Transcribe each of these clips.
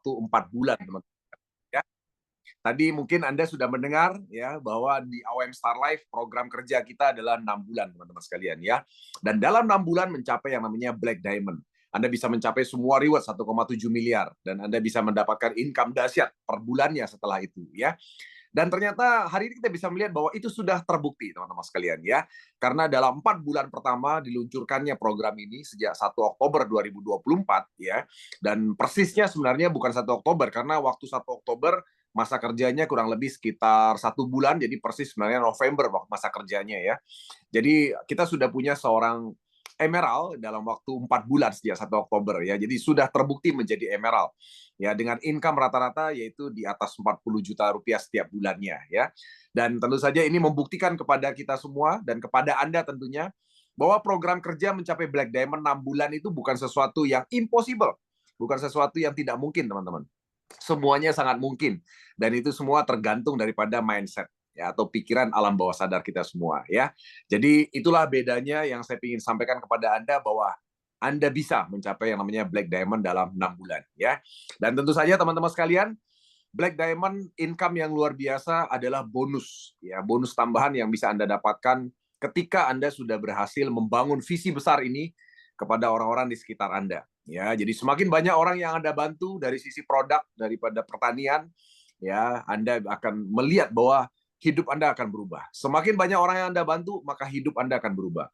waktu 4 bulan, teman-teman. Ya. Tadi mungkin Anda sudah mendengar ya bahwa di AOM Star Life program kerja kita adalah 6 bulan, teman-teman sekalian ya. Dan dalam 6 bulan mencapai yang namanya Black Diamond. Anda bisa mencapai semua reward 1,7 miliar dan Anda bisa mendapatkan income dahsyat per bulannya setelah itu ya. Dan ternyata hari ini kita bisa melihat bahwa itu sudah terbukti, teman-teman sekalian ya. Karena dalam 4 bulan pertama diluncurkannya program ini sejak 1 Oktober 2024 ya. Dan persisnya sebenarnya bukan 1 Oktober karena waktu 1 Oktober masa kerjanya kurang lebih sekitar 1 bulan, jadi persis sebenarnya November masa kerjanya ya. Jadi kita sudah punya seorang emerald dalam waktu 4 bulan sejak 1 Oktober ya. Jadi sudah terbukti menjadi emerald ya dengan income rata-rata yaitu di atas 40 juta rupiah setiap bulannya ya. Dan tentu saja ini membuktikan kepada kita semua dan kepada Anda tentunya bahwa program kerja mencapai Black Diamond 6 bulan itu bukan sesuatu yang impossible, bukan sesuatu yang tidak mungkin, teman-teman. Semuanya sangat mungkin dan itu semua tergantung daripada mindset ya atau pikiran alam bawah sadar kita semua ya. Jadi itulah bedanya yang saya ingin sampaikan kepada Anda bahwa Anda bisa mencapai yang namanya Black Diamond dalam 6 bulan ya. Dan tentu saja teman-teman sekalian, Black Diamond income yang luar biasa adalah bonus ya, bonus tambahan yang bisa Anda dapatkan ketika Anda sudah berhasil membangun visi besar ini kepada orang-orang di sekitar Anda. Ya, jadi semakin banyak orang yang Anda bantu dari sisi produk daripada pertanian, ya, Anda akan melihat bahwa hidup Anda akan berubah. Semakin banyak orang yang Anda bantu, maka hidup Anda akan berubah.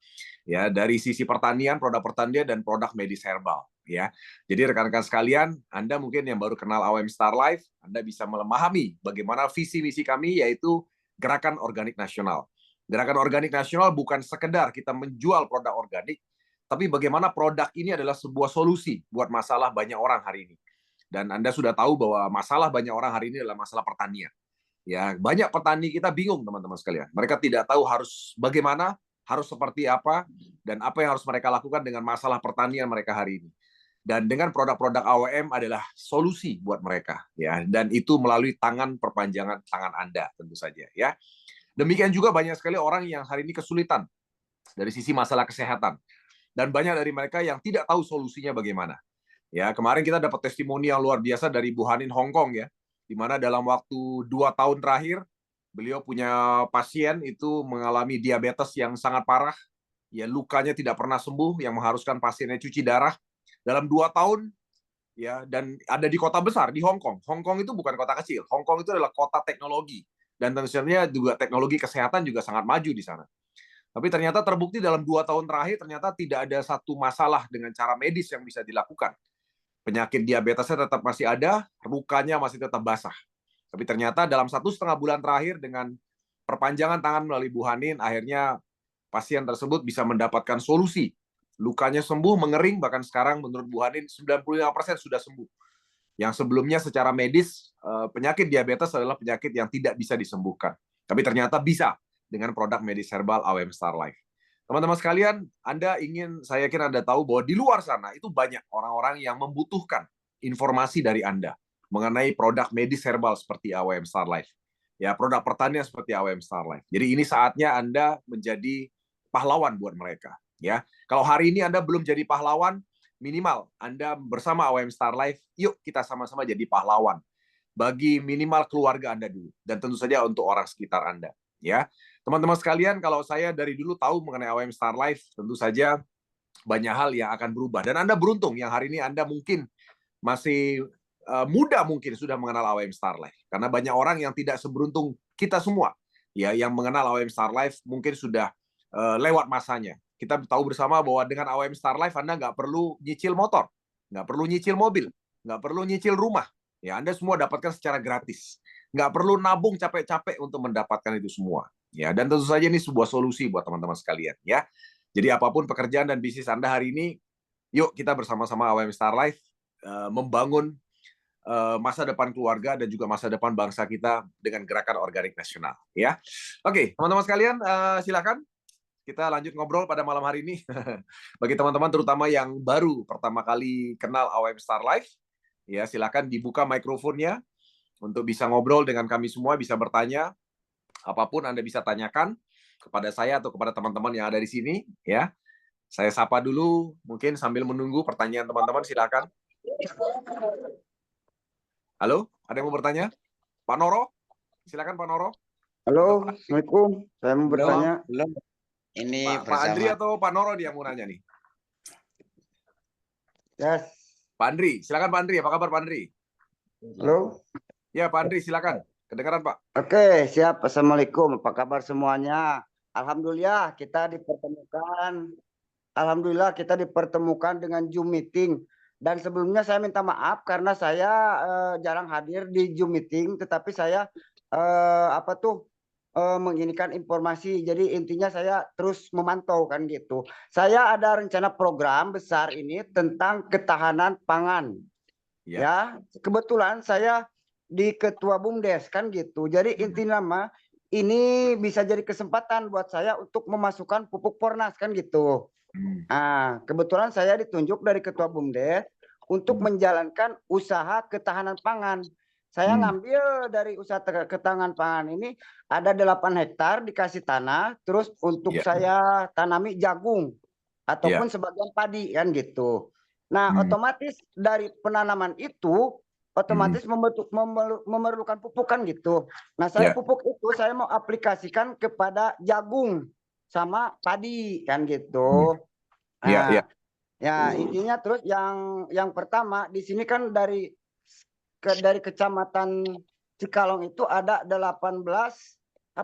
Ya, dari sisi pertanian, produk pertanian dan produk medis herbal, ya. Jadi rekan-rekan sekalian, Anda mungkin yang baru kenal AOM Star Life, Anda bisa memahami bagaimana visi misi kami yaitu Gerakan Organik Nasional. Gerakan Organik Nasional bukan sekedar kita menjual produk organik, tapi bagaimana produk ini adalah sebuah solusi buat masalah banyak orang hari ini. Dan Anda sudah tahu bahwa masalah banyak orang hari ini adalah masalah pertanian. Ya, banyak petani kita bingung, teman-teman sekalian. Mereka tidak tahu harus bagaimana, harus seperti apa, dan apa yang harus mereka lakukan dengan masalah pertanian mereka hari ini. Dan dengan produk-produk AOM adalah solusi buat mereka, ya. Dan itu melalui perpanjangan tangan Anda, tentu saja, ya. Demikian juga banyak sekali orang yang hari ini kesulitan dari sisi masalah kesehatan. Dan banyak dari mereka yang tidak tahu solusinya bagaimana. Ya, kemarin kita dapat testimoni yang luar biasa dari Bu Hanin Hong Kong ya, di mana dalam waktu 2 tahun terakhir beliau punya pasien itu mengalami diabetes yang sangat parah, ya lukanya tidak pernah sembuh, yang mengharuskan pasiennya cuci darah dalam 2 tahun, ya dan ada di kota besar di Hong Kong. Hong Kong itu bukan kota kecil, Hong Kong itu adalah kota teknologi dan tentunya juga teknologi kesehatan juga sangat maju di sana. Tapi ternyata terbukti dalam 2 tahun terakhir ternyata tidak ada satu masalah dengan cara medis yang bisa dilakukan. Penyakit diabetesnya tetap masih ada, lukanya masih tetap basah. Tapi ternyata dalam 1,5 bulan terakhir dengan perpanjangan tangan melalui Bu Hanin, akhirnya pasien tersebut bisa mendapatkan solusi. Lukanya sembuh, mengering, bahkan sekarang menurut Bu Hanin 95% sudah sembuh. Yang sebelumnya secara medis, penyakit diabetes adalah penyakit yang tidak bisa disembuhkan. Tapi ternyata bisa dengan produk medis herbal AOM Star Life. Teman-teman sekalian, saya yakin Anda tahu bahwa di luar sana itu banyak orang-orang yang membutuhkan informasi dari Anda mengenai produk medis herbal seperti AOM Star Life. Ya, produk pertanian seperti AOM Star Life. Jadi ini saatnya Anda menjadi pahlawan buat mereka. Ya, kalau hari ini Anda belum jadi pahlawan, minimal Anda bersama AOM Star Life, yuk kita sama-sama jadi pahlawan bagi minimal keluarga Anda dulu dan tentu saja untuk orang sekitar Anda. Ya, teman-teman sekalian, kalau saya dari dulu tahu mengenai AOM Star Life, tentu saja banyak hal yang akan berubah. Dan Anda beruntung yang hari ini Anda mungkin masih muda mungkin sudah mengenal AOM Star Life. Karena banyak orang yang tidak seberuntung kita semua. Ya, yang mengenal AOM Star Life mungkin sudah lewat masanya. Kita tahu bersama bahwa dengan AOM Star Life Anda nggak perlu nyicil motor, nggak perlu nyicil mobil, nggak perlu nyicil rumah. Ya, Anda semua dapatkan secara gratis. Nggak perlu nabung capek-capek untuk mendapatkan itu semua. Ya, dan tentu saja ini sebuah solusi buat teman-teman sekalian. Ya, jadi apapun pekerjaan dan bisnis Anda hari ini, yuk kita bersama-sama AOM Star Life membangun masa depan keluarga dan juga masa depan bangsa kita dengan gerakan organik nasional. Ya, oke, teman-teman sekalian, silakan kita lanjut ngobrol pada malam hari ini. Bagi teman-teman terutama yang baru pertama kali kenal AOM Star Life, ya silakan dibuka mikrofonnya untuk bisa ngobrol dengan kami semua, bisa bertanya apapun Anda bisa tanyakan kepada saya atau kepada teman-teman yang ada di sini. Ya, saya sapa dulu, mungkin sambil menunggu pertanyaan teman-teman, silakan. Halo, ada yang mau bertanya? Pak Noro, silakan Pak Noro. Atau Halo, Pak Andri. Assalamualaikum. Saya mau bertanya. Belum. Ini Pak Andri bersama atau Pak Noro dia mau nanya nih? Yes. Pak Andri, silakan Pak Andri. Apa kabar Pak Andri? Halo. Ya Pak Andri, silakan. Kedengaran Pak? Oke, siap. Assalamualaikum. Apa kabar semuanya? Alhamdulillah kita dipertemukan. Alhamdulillah kita dipertemukan dengan Zoom meeting. Dan sebelumnya saya minta maaf karena saya jarang hadir di Zoom meeting, tetapi saya menginikan informasi. Jadi intinya saya terus memantau kan gitu. Saya ada rencana program besar ini tentang ketahanan pangan. Ya, kebetulan saya di ketua BUMDes kan gitu. Jadi intinya mah ini bisa jadi kesempatan buat saya untuk memasukkan pupuk Pornas kan gitu. Nah, kebetulan saya ditunjuk dari ketua BUMDes untuk menjalankan usaha ketahanan pangan. Saya ngambil dari usaha ketahanan pangan ini ada 8 hektar dikasih tanah, terus untuk saya tanami jagung ataupun sebagian padi kan gitu. Nah, otomatis dari penanaman itu otomatis memerlukan pupuk kan gitu. Nah, saya pupuk itu saya mau aplikasikan kepada jagung sama padi kan gitu. Nah, ya intinya terus yang pertama di sini kan dari kecamatan Cikalong itu ada 18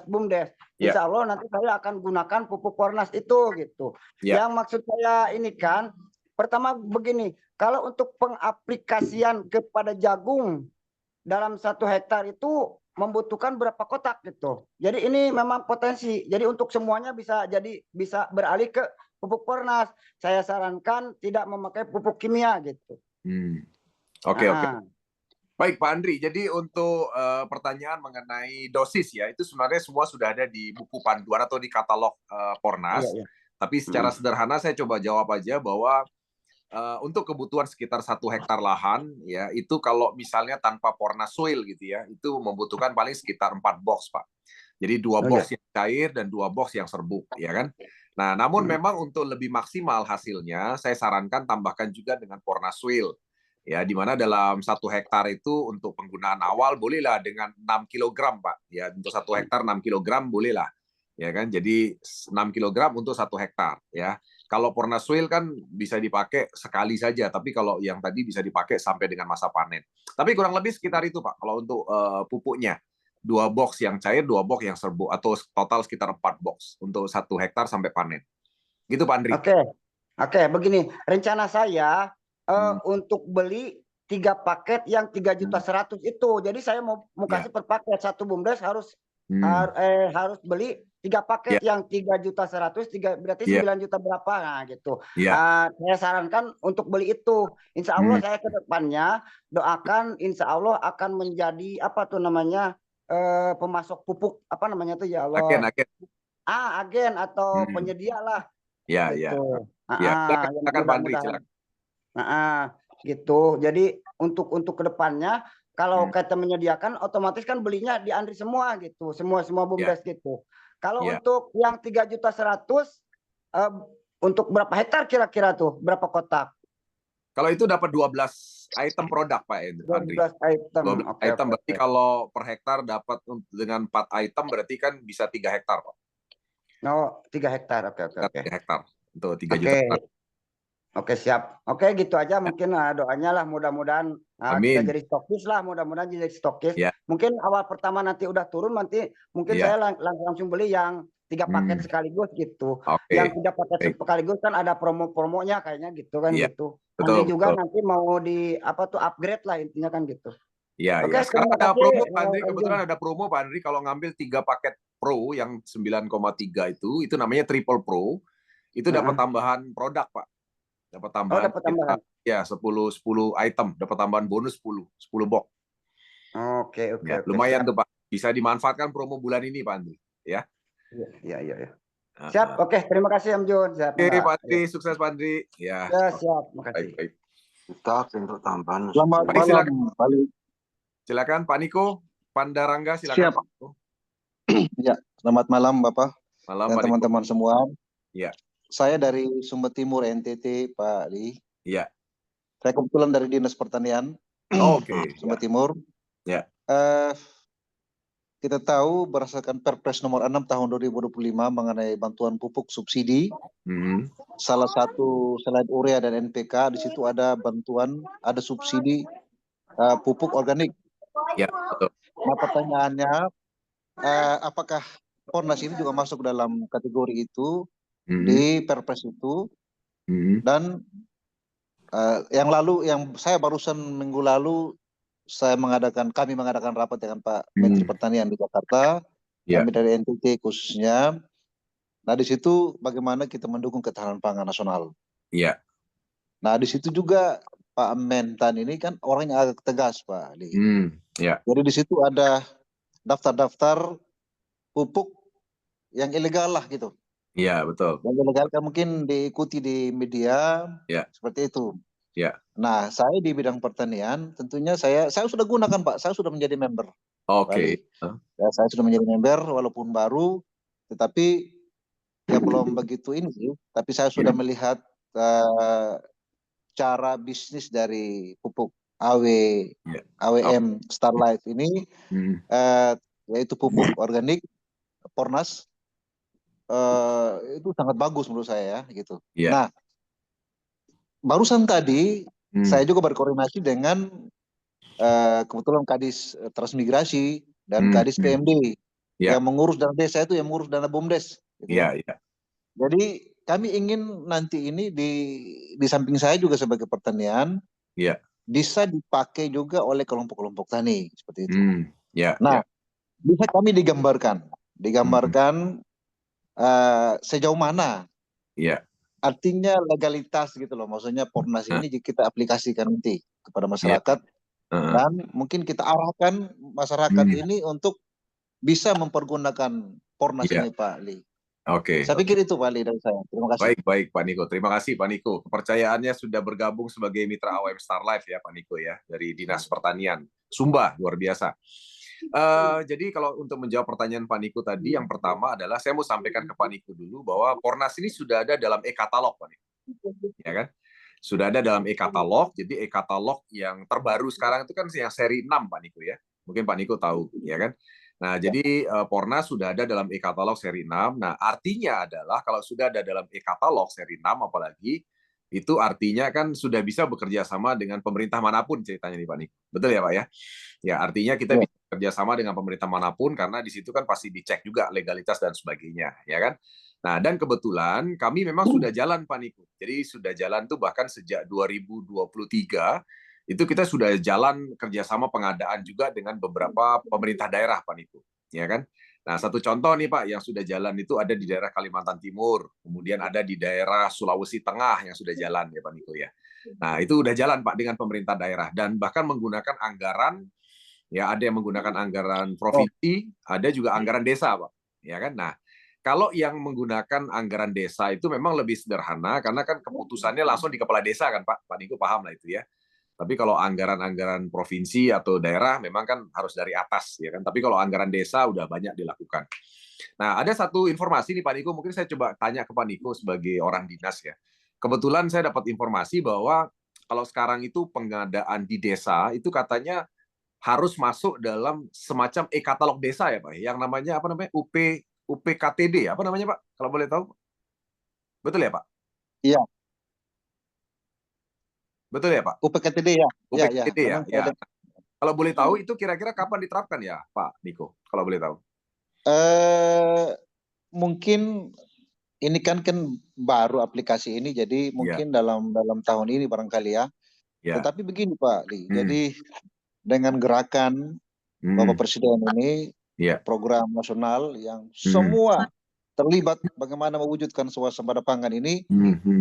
BUMDes. Insya Allah nanti saya akan gunakan pupuk Pornas itu gitu. Yang maksud saya ini kan pertama begini, kalau untuk pengaplikasian kepada jagung dalam 1 hektar itu membutuhkan berapa kotak gitu. Jadi ini memang potensi. Jadi untuk semuanya bisa beralih ke pupuk Pornas. Saya sarankan tidak memakai pupuk kimia gitu. Oke. Baik Pak Andri, jadi untuk pertanyaan mengenai dosis ya, itu sebenarnya semua sudah ada di buku panduan atau di katalog Pornas. Tapi secara sederhana saya coba jawab aja bahwa untuk kebutuhan sekitar 1 hektar lahan, ya itu kalau misalnya tanpa Pornas soil gitu ya, itu membutuhkan paling sekitar 4 box Pak. Jadi 2 box yang cair dan 2 box yang serbuk, ya kan? Nah, namun memang untuk lebih maksimal hasilnya, saya sarankan tambahkan juga dengan Pornas soil. Ya, di mana dalam 1 hektar itu untuk penggunaan awal bolehlah dengan 6 kg, Pak. Ya, untuk 1 hektar 6 kg bolehlah. Ya kan? Jadi 6 kg untuk 1 hektar, ya. Kalau Pornas soil kan bisa dipakai sekali saja, tapi kalau yang tadi bisa dipakai sampai dengan masa panen. Tapi kurang lebih sekitar itu, Pak. Kalau untuk pupuknya 2 box yang cair, 2 box yang serbuk, atau total sekitar 4 box untuk 1 hektar sampai panen. Gitu Pak Andri. Oke, begini. Rencana saya untuk beli 3 paket yang 3.100.000 itu. Jadi saya mau kasih per paket, 1 BUMDes harus beli 3 paket yang 3.100.000, berarti 9 juta berapa, nah gitu. Saya sarankan untuk beli itu. Insya Allah saya ke depannya doakan insya Allah akan menjadi pemasok pupuk ya Allah. Agen atau penyedia lah. Gitu. Silakan Pak Andri, silakan. Gitu. Jadi untuk kedepannya kalau kita menyediakan otomatis kan belinya di Andri semua gitu, semua BUMDes gitu. Kalau untuk yang 3.100.000 untuk berapa hektar kira-kira tuh? Berapa kotak? Kalau itu dapat 12 item produk Pak Andri. 12 item. 12 item berarti kalau per hektar dapat dengan 4 item berarti kan bisa 3 hektar Pak. Oh, 3 hektar. Oke. 3 hektar untuk 3 juta. Oke, siap. Oke, gitu aja mungkin doanya lah, mudah-mudahan kita jadi stokis lah, mudah-mudahan jadi stokis. Mungkin awal pertama nanti udah turun, nanti mungkin saya langsung beli yang 3 paket sekaligus gitu. Yang 3 paket sekaligus kan ada promo-promonya kayaknya gitu kan gitu. Nanti juga nanti mau upgrade lah intinya kan gitu. Oke, sekarang ada promo Pak Andri, kebetulan ada promo Pak Andri kalau ngambil 3 paket Pro yang 9,3 itu namanya Triple Pro, itu dapat tambahan produk Pak. Dapat tambahan, ya 10 item, dapat tambahan bonus 10 box. Oke. Lumayan tuh Pak, bisa dimanfaatkan promo bulan ini Pak Andri, ya. Iya. Siap. Oke, terima kasih Om Jun. Oke Pak Andri, sukses Pak Andri. Ya, siap. Makasih. Baik. Kita untuk tambahan. Selamat malam. Silakan Pak Niko Pandarangga, silakan. Siap. Ya, selamat malam Bapak dan teman-teman semua. Ya. Saya dari Sumber Timur NTT, Pak Ali. Iya. Saya kebetulan dari Dinas Pertanian. Oke. Sumba Timur. Ya. Kita tahu berdasarkan Perpres nomor 6 tahun 2025 mengenai bantuan pupuk subsidi, salah satu selain urea dan NPK, di situ ada bantuan, ada subsidi pupuk organik. Ya, betul. Nah, pertanyaannya, apakah Pornas ini juga masuk dalam kategori itu di Perpres itu? Dan yang saya barusan minggu lalu kami mengadakan rapat dengan Pak Menteri Pertanian di Jakarta, kami dari NTT khususnya. Nah, di situ bagaimana kita mendukung ketahanan pangan nasional. Iya. Nah, di situ juga Pak Mentan ini kan orangnya agak tegas, Pak Ali. Ya. Jadi di situ ada daftar-daftar pupuk yang ilegal lah gitu. Iya, betul. Yang ilegal kan mungkin diikuti di media, seperti itu. Ya. Nah, saya di bidang pertanian, tentunya saya sudah gunakan, Pak. Saya sudah menjadi member. Oke. Ya, saya sudah menjadi member, walaupun baru, tetapi ya belum begitu ini sih. Tapi saya sudah melihat cara bisnis dari pupuk AWM Starlife ini, yaitu pupuk organik Pornas, itu sangat bagus menurut saya, gitu. Nah, barusan tadi saya juga berkoordinasi dengan kebetulan Kadis Transmigrasi dan Kadis PMD yang mengurus dana desa itu, yang mengurus dana BUMDes. Gitu ya. Jadi kami ingin nanti ini di samping saya juga sebagai pertanian bisa dipakai juga oleh kelompok-kelompok tani seperti itu. Nah, bisa kami digambarkan sejauh mana. Artinya legalitas gitu loh, maksudnya Pornas ini kita aplikasikan nanti kepada masyarakat, dan mungkin kita arahkan masyarakat ini untuk bisa mempergunakan Pornas ini, Pak Ali. Oke. Saya pikir itu, Pak Ali, dari saya. Terima kasih. Baik Pak Niko. Terima kasih Pak Niko. Kepercayaannya sudah bergabung sebagai mitra AWM Starlife ya Pak Niko ya, dari Dinas Pertanian Sumba, luar biasa. Jadi kalau untuk menjawab pertanyaan Pak Niko tadi, yang pertama adalah saya mau sampaikan ke Pak Niko dulu bahwa Pornas ini sudah ada dalam e-katalog, Pak Niko. Ya kan? Sudah ada dalam e-katalog. Jadi e-katalog yang terbaru sekarang itu kan yang seri 6, Pak Niko ya. Mungkin Pak Niko tahu, ya kan? Nah, jadi Pornas sudah ada dalam e-katalog seri 6. Nah, artinya adalah kalau sudah ada dalam e-katalog seri 6 apalagi, itu artinya kan sudah bisa bekerja sama dengan pemerintah manapun ceritanya nih Pak Niko. Betul ya Pak ya? Ya, artinya kita bisa bekerja sama dengan pemerintah manapun karena di situ kan pasti dicek juga legalitas dan sebagainya, ya kan? Nah, dan kebetulan kami memang sudah jalan Pak Niko. Jadi sudah jalan tuh bahkan sejak 2023 itu kita sudah jalan kerjasama pengadaan juga dengan beberapa pemerintah daerah Pak Niko, ya kan? Nah, satu contoh nih Pak yang sudah jalan itu ada di daerah Kalimantan Timur, kemudian ada di daerah Sulawesi Tengah yang sudah jalan ya Pak Niko ya. Nah, itu udah jalan Pak dengan pemerintah daerah dan bahkan menggunakan anggaran, ya ada yang menggunakan anggaran provinsi, ada juga anggaran desa Pak, ya kan? Nah, kalau yang menggunakan anggaran desa itu memang lebih sederhana karena kan keputusannya langsung di kepala desa kan Pak Niko paham lah itu ya. Tapi kalau anggaran-anggaran provinsi atau daerah memang kan harus dari atas ya kan. Tapi kalau anggaran desa udah banyak dilakukan. Nah, ada satu informasi nih Pak Niko, mungkin saya coba tanya ke Pak Niko sebagai orang dinas ya. Kebetulan saya dapat informasi bahwa kalau sekarang itu pengadaan di desa itu katanya harus masuk dalam semacam e-katalog desa ya Pak, yang namanya apa namanya UPKTD apa namanya Pak? Kalau boleh tahu. Betul ya Pak? Iya. Betul ya Pak? UPKTD ya. UPKTD ya. Kalau boleh tahu itu kira-kira kapan diterapkan ya Pak Niko? Kalau boleh tahu. Mungkin ini kan baru aplikasi ini, jadi mungkin dalam tahun ini barangkali ya. Tetapi begini Pak Li, jadi dengan gerakan Bapak Presiden ini, program nasional yang semua terlibat bagaimana mewujudkan swasembada pangan ini,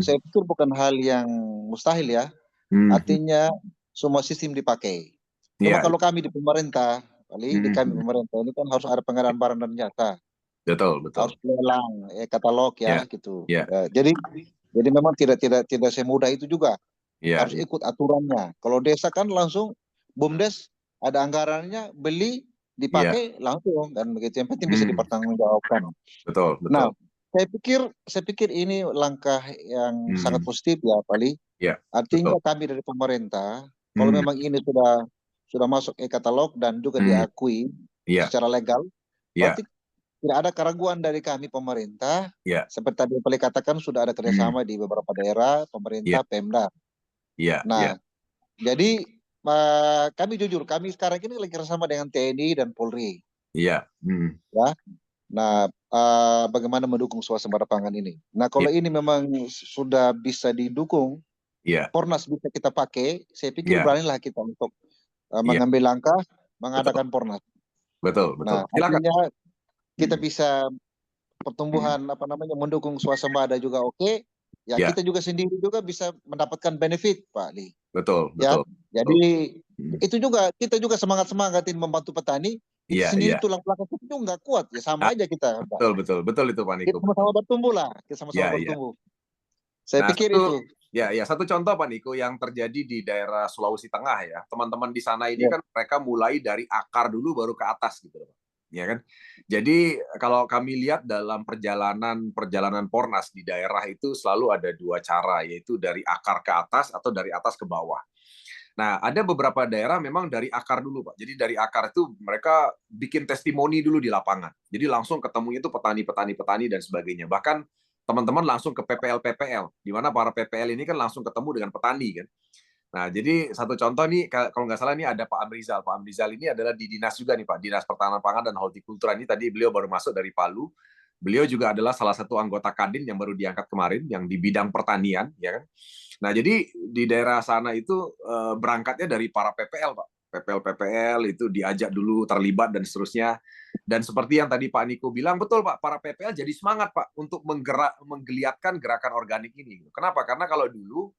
saya pikir bukan hal yang mustahil ya. Artinya semua sistem dipakai. Cuma kalau kami di pemerintah, di kami pemerintah ini kan harus ada pengadaan barang dan jasa. Betul. Harus lelang, katalog ya, gitu. Jadi memang tidak semudah itu juga. Harus ikut aturannya. Kalau desa kan langsung BUMDes ada anggarannya, beli, dipakai langsung dan begitu. Yang penting bisa dipertanggungjawabkan. Betul. Nah, saya pikir ini langkah yang sangat positif ya, Pak Ali. Artinya kami dari pemerintah Kalau memang ini sudah masuk e-katalog dan juga diakui secara legal, berarti tidak ada keraguan dari kami pemerintah. Seperti tadi yang boleh katakan sudah ada kerjasama di beberapa daerah, pemerintah, Pemda. Nah, jadi kami jujur, kami sekarang ini lagi kerjasama dengan TNI dan Polri. Ya. Nah, bagaimana mendukung suasembada pangan ini? Nah, kalau ini memang sudah bisa didukung, Pornas bisa kita pakai. Saya pikir beranilah kita untuk mengambil langkah mengadakan Pornas. Betul. Nah, artinya kita bisa pertumbuhan mendukung swasembada juga oke. Ya, kita juga sendiri juga bisa mendapatkan benefit, Pak Li. Betul. Jadi itu juga kita juga semangatin membantu petani. Kita sendiri tulang belakang kita juga nggak kuat, ya sama aja kita. Betul itu Pak Niko. Kita sama-sama bertumbuh lah, bertumbuh. Saya pikir itu. Ya, satu contoh Pak Niko yang terjadi di daerah Sulawesi Tengah ya. Teman-teman di sana ini kan mereka mulai dari akar dulu baru ke atas gitu loh. Ya kan? Jadi kalau kami lihat dalam perjalanan Pornas di daerah itu selalu ada dua cara, yaitu dari akar ke atas atau dari atas ke bawah. Nah, ada beberapa daerah memang dari akar dulu, Pak. Jadi dari akar itu mereka bikin testimoni dulu di lapangan. Jadi langsung ketemunya itu petani dan sebagainya. Bahkan teman-teman langsung ke PPL, di mana para PPL ini kan langsung ketemu dengan petani kan. Nah, jadi satu contoh nih, kalau nggak salah ini ada Pak Amrizal. Pak Amrizal ini adalah di dinas juga nih Pak, Dinas Pertanaman Pangan dan Hortikultura. Ini tadi beliau baru masuk dari Palu. Beliau juga adalah salah satu anggota Kadin yang baru diangkat kemarin, yang di bidang pertanian, ya kan. Nah, jadi di daerah sana itu berangkatnya dari para PPL, Pak. PPL itu diajak dulu terlibat dan seterusnya. Dan seperti yang tadi Pak Niko bilang, betul Pak, para PPL jadi semangat Pak untuk menggeliatkan gerakan organik ini. Kenapa? Karena kalau dulu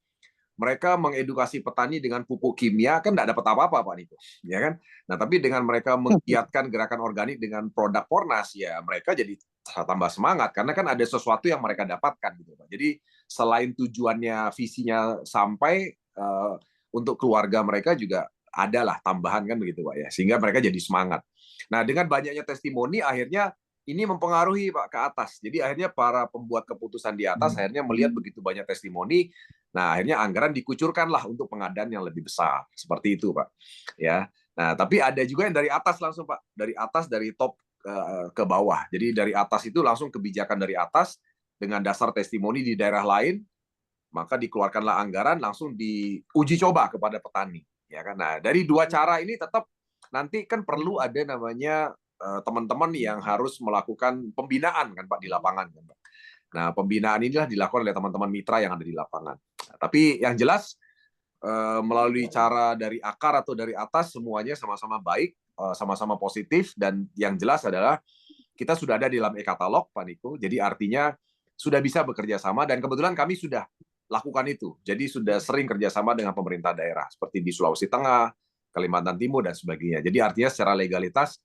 mereka mengedukasi petani dengan pupuk kimia kan tidak dapat apa-apa Pak Niko, ya kan? Nah, tapi dengan mereka menggiatkan gerakan organik dengan produk Pornas, ya mereka jadi tambah semangat karena kan ada sesuatu yang mereka dapatkan gitu Pak. Jadi selain tujuannya visinya sampai untuk keluarga mereka juga adalah tambahan kan begitu Pak ya, sehingga mereka jadi semangat. Nah, dengan banyaknya testimoni akhirnya ini mempengaruhi Pak ke atas. Jadi akhirnya para pembuat keputusan di atas akhirnya melihat begitu banyak testimoni. Nah, akhirnya anggaran dikucurkanlah untuk pengadaan yang lebih besar. Seperti itu, Pak. Ya. Nah, tapi ada juga yang dari atas langsung, Pak. Dari atas, dari top ke bawah. Jadi dari atas itu langsung kebijakan dari atas dengan dasar testimoni di daerah lain, maka dikeluarkanlah anggaran langsung diuji coba kepada petani. Ya kan? Nah, dari dua cara ini tetap nanti kan perlu ada namanya teman-teman yang harus melakukan pembinaan kan Pak di lapangan kan Pak. Nah, pembinaan inilah dilakukan oleh teman-teman mitra yang ada di lapangan. Nah, tapi yang jelas melalui cara dari akar atau dari atas semuanya sama-sama baik, sama-sama positif, dan yang jelas adalah kita sudah ada di dalam e-katalog Pak Niko. Jadi artinya sudah bisa bekerja sama dan kebetulan kami sudah lakukan itu. Jadi sudah sering kerjasama dengan pemerintah daerah seperti di Sulawesi Tengah, Kalimantan Timur dan sebagainya. Jadi artinya secara legalitas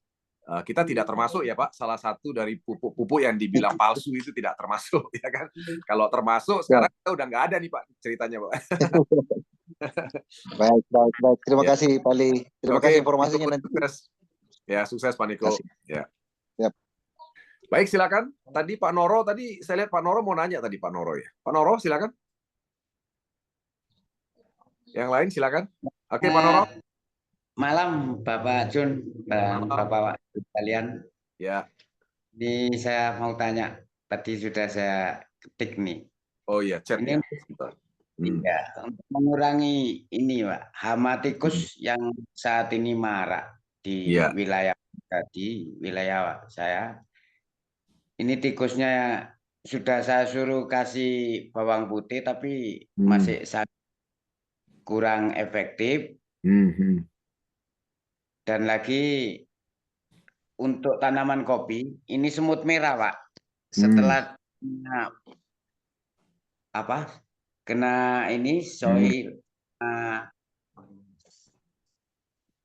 kita tidak termasuk ya Pak, salah satu dari pupuk-pupuk yang dibilang palsu itu tidak termasuk ya kan. Kalau termasuk sekarang kita udah nggak ada nih Pak ceritanya Pak. Baik. Terima kasih Pak Li. Terima kasih informasinya nanti. Ya, sukses Pak Niko. Ya. Baik, silakan. Tadi Pak Noro, tadi saya lihat Pak Noro mau nanya tadi Pak Noro ya. Pak Noro silakan. Yang lain silakan. Oke, Pak Noro. Malam Bapak Jun dan Bapak kalian. Ya. Ini saya mau tanya. Tadi sudah saya ketik nih. Oh iya, chat ini ya. Untuk mengurangi ini Pak, hama tikus yang saat ini marak di wilayah saya. Ini tikusnya sudah saya suruh kasih bawang putih tapi masih kurang efektif. Dan lagi untuk tanaman kopi ini semut merah Pak. Setelah kena ini soil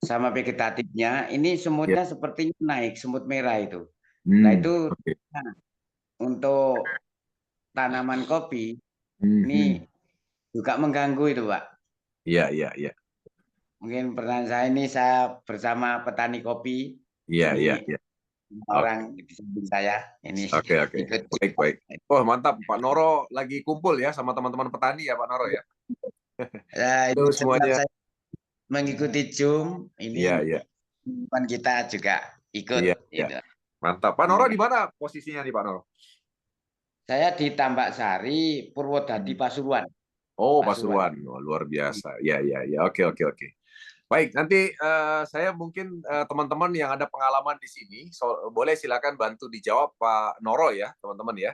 sama vegetatifnya, ini semutnya sepertinya naik, semut merah itu. Nah itu untuk tanaman kopi ini juga mengganggu itu Pak. Iya. Mungkin pertanyaan saya ini, saya bersama petani kopi. Iya. Orang di samping saya ini. Oke. Baik. Oh mantap, Pak Noro lagi kumpul ya sama teman-teman petani ya Pak Noro ya. Ya, itu semuanya. mengikuti Zoom ini teman kita juga ikut. Gitu. Mantap. Pak Noro di mana posisinya nih Pak Noro? Saya di Tambak Sari, Purwodadi, Pasuruan. Oh, Pasuruan. Oh, luar biasa. Ya. Oke. Baik, nanti saya mungkin teman-teman yang ada pengalaman di sini, boleh silakan bantu dijawab Pak Noro ya, teman-teman ya.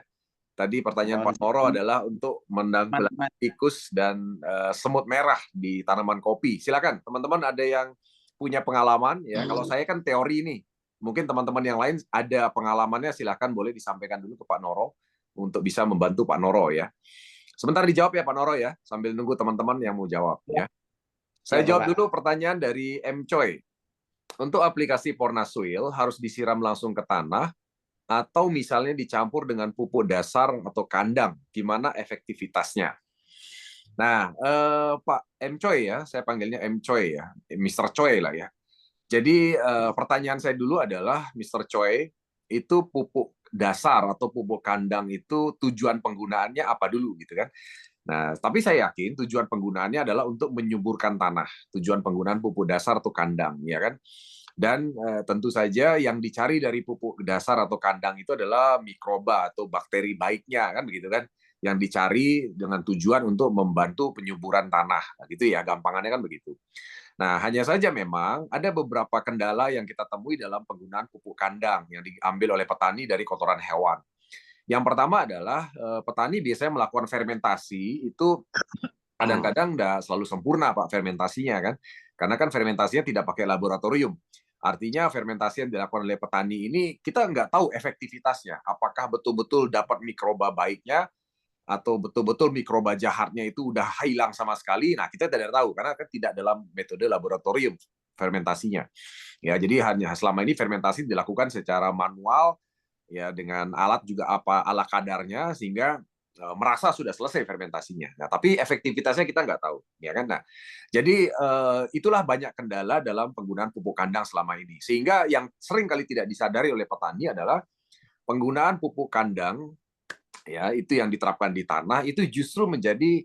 Tadi pertanyaan Pak Noro adalah untuk menanggulangi tikus dan semut merah di tanaman kopi. Silakan, teman-teman ada yang punya pengalaman ya. Kalau saya kan teori nih, mungkin teman-teman yang lain ada pengalamannya, silakan boleh disampaikan dulu ke Pak Noro untuk bisa membantu Pak Noro ya. Sebentar dijawab ya Pak Noro ya, sambil nunggu teman-teman yang mau jawab ya. Saya jawab dulu pertanyaan dari M. Choi. Untuk aplikasi Pornasuil harus disiram langsung ke tanah atau misalnya dicampur dengan pupuk dasar atau kandang, gimana efektivitasnya? Nah, Pak M. Choi ya, saya panggilnya M. Choi ya, Mr. Choi lah ya. Jadi pertanyaan saya dulu adalah, Mr. Choi, itu pupuk dasar atau pupuk kandang itu tujuan penggunaannya apa dulu gitu kan? Nah, tapi saya yakin tujuan penggunaannya adalah untuk menyuburkan tanah. Tujuan penggunaan pupuk dasar atau kandang, ya kan? Dan tentu saja yang dicari dari pupuk dasar atau kandang itu adalah mikroba atau bakteri baiknya, kan begitu kan? Yang dicari dengan tujuan untuk membantu penyuburan tanah, gitu ya, gampangannya kan begitu. Nah, hanya saja memang ada beberapa kendala yang kita temui dalam penggunaan pupuk kandang yang diambil oleh petani dari kotoran hewan. Yang pertama adalah petani biasanya melakukan fermentasi itu kadang-kadang nggak selalu sempurna Pak fermentasinya kan, karena kan fermentasinya tidak pakai laboratorium. Artinya fermentasi yang dilakukan oleh petani ini kita nggak tahu efektivitasnya, apakah betul-betul dapat mikroba baiknya atau betul-betul mikroba jahatnya itu udah hilang sama sekali. Nah, kita tidak tahu karena kan tidak dalam metode laboratorium fermentasinya. Ya, jadi hanya selama ini fermentasi dilakukan secara manual ya dengan alat juga ala kadarnya sehingga merasa sudah selesai fermentasinya. Nah, tapi efektivitasnya kita nggak tahu, ya kan? Nah, jadi itulah banyak kendala dalam penggunaan pupuk kandang selama ini. Sehingga yang sering kali tidak disadari oleh petani adalah penggunaan pupuk kandang ya itu yang diterapkan di tanah itu justru menjadi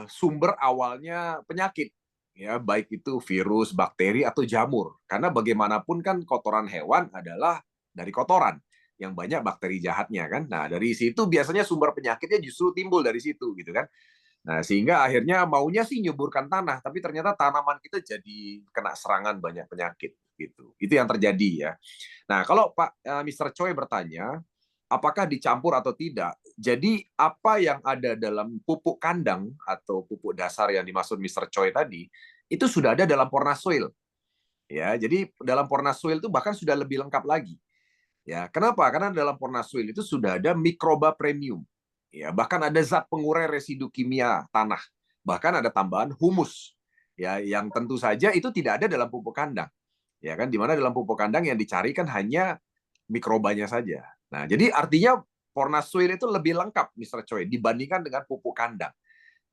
sumber awalnya penyakit ya baik itu virus, bakteri atau jamur karena bagaimanapun kan kotoran hewan adalah dari kotoran yang banyak bakteri jahatnya kan. Nah, dari situ biasanya sumber penyakitnya justru timbul dari situ gitu kan. Nah, sehingga akhirnya maunya sih nyuburkan tanah, tapi ternyata tanaman kita jadi kena serangan banyak penyakit gitu. Itu yang terjadi ya. Nah, kalau Pak Mr. Choi bertanya, apakah dicampur atau tidak? Jadi apa yang ada dalam pupuk kandang atau pupuk dasar yang dimaksud Mr. Choi tadi, itu sudah ada dalam Pornasuil. Ya, jadi dalam Pornasuil itu bahkan sudah lebih lengkap lagi. Ya, kenapa? Karena dalam Pornasuil itu sudah ada mikroba premium. Ya, bahkan ada zat pengurai residu kimia tanah. Bahkan ada tambahan humus. Ya, yang tentu saja itu tidak ada dalam pupuk kandang. Ya kan, di mana dalam pupuk kandang yang dicari kan hanya mikrobanya saja. Nah, jadi artinya Pornasuil itu lebih lengkap, Mr. Choi, dibandingkan dengan pupuk kandang.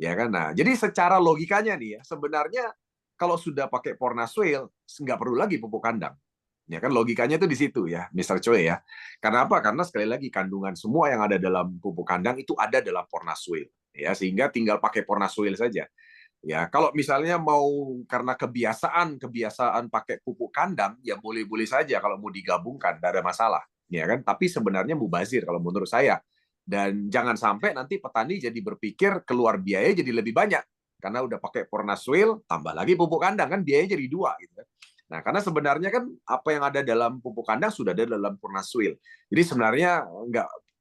Ya kan? Nah, jadi secara logikanya nih ya, sebenarnya kalau sudah pakai Pornasuil, nggak perlu lagi pupuk kandang. Ya kan logikanya itu di situ ya, Mr. Choi ya. Karena apa? Karena sekali lagi kandungan semua yang ada dalam pupuk kandang itu ada dalam Pornasuil. Ya, sehingga tinggal pakai Pornasuil saja. Ya, kalau misalnya mau karena kebiasaan pakai pupuk kandang, ya boleh-boleh saja kalau mau digabungkan, tidak ada masalah, ya kan? Tapi sebenarnya mubazir kalau menurut saya. Dan jangan sampai nanti petani jadi berpikir keluar biaya jadi lebih banyak karena udah pakai Pornasuil, tambah lagi pupuk kandang kan biayanya jadi 2 gitu kan. Nah, karena sebenarnya kan apa yang ada dalam pupuk kandang sudah ada dalam Pornasuil. Jadi sebenarnya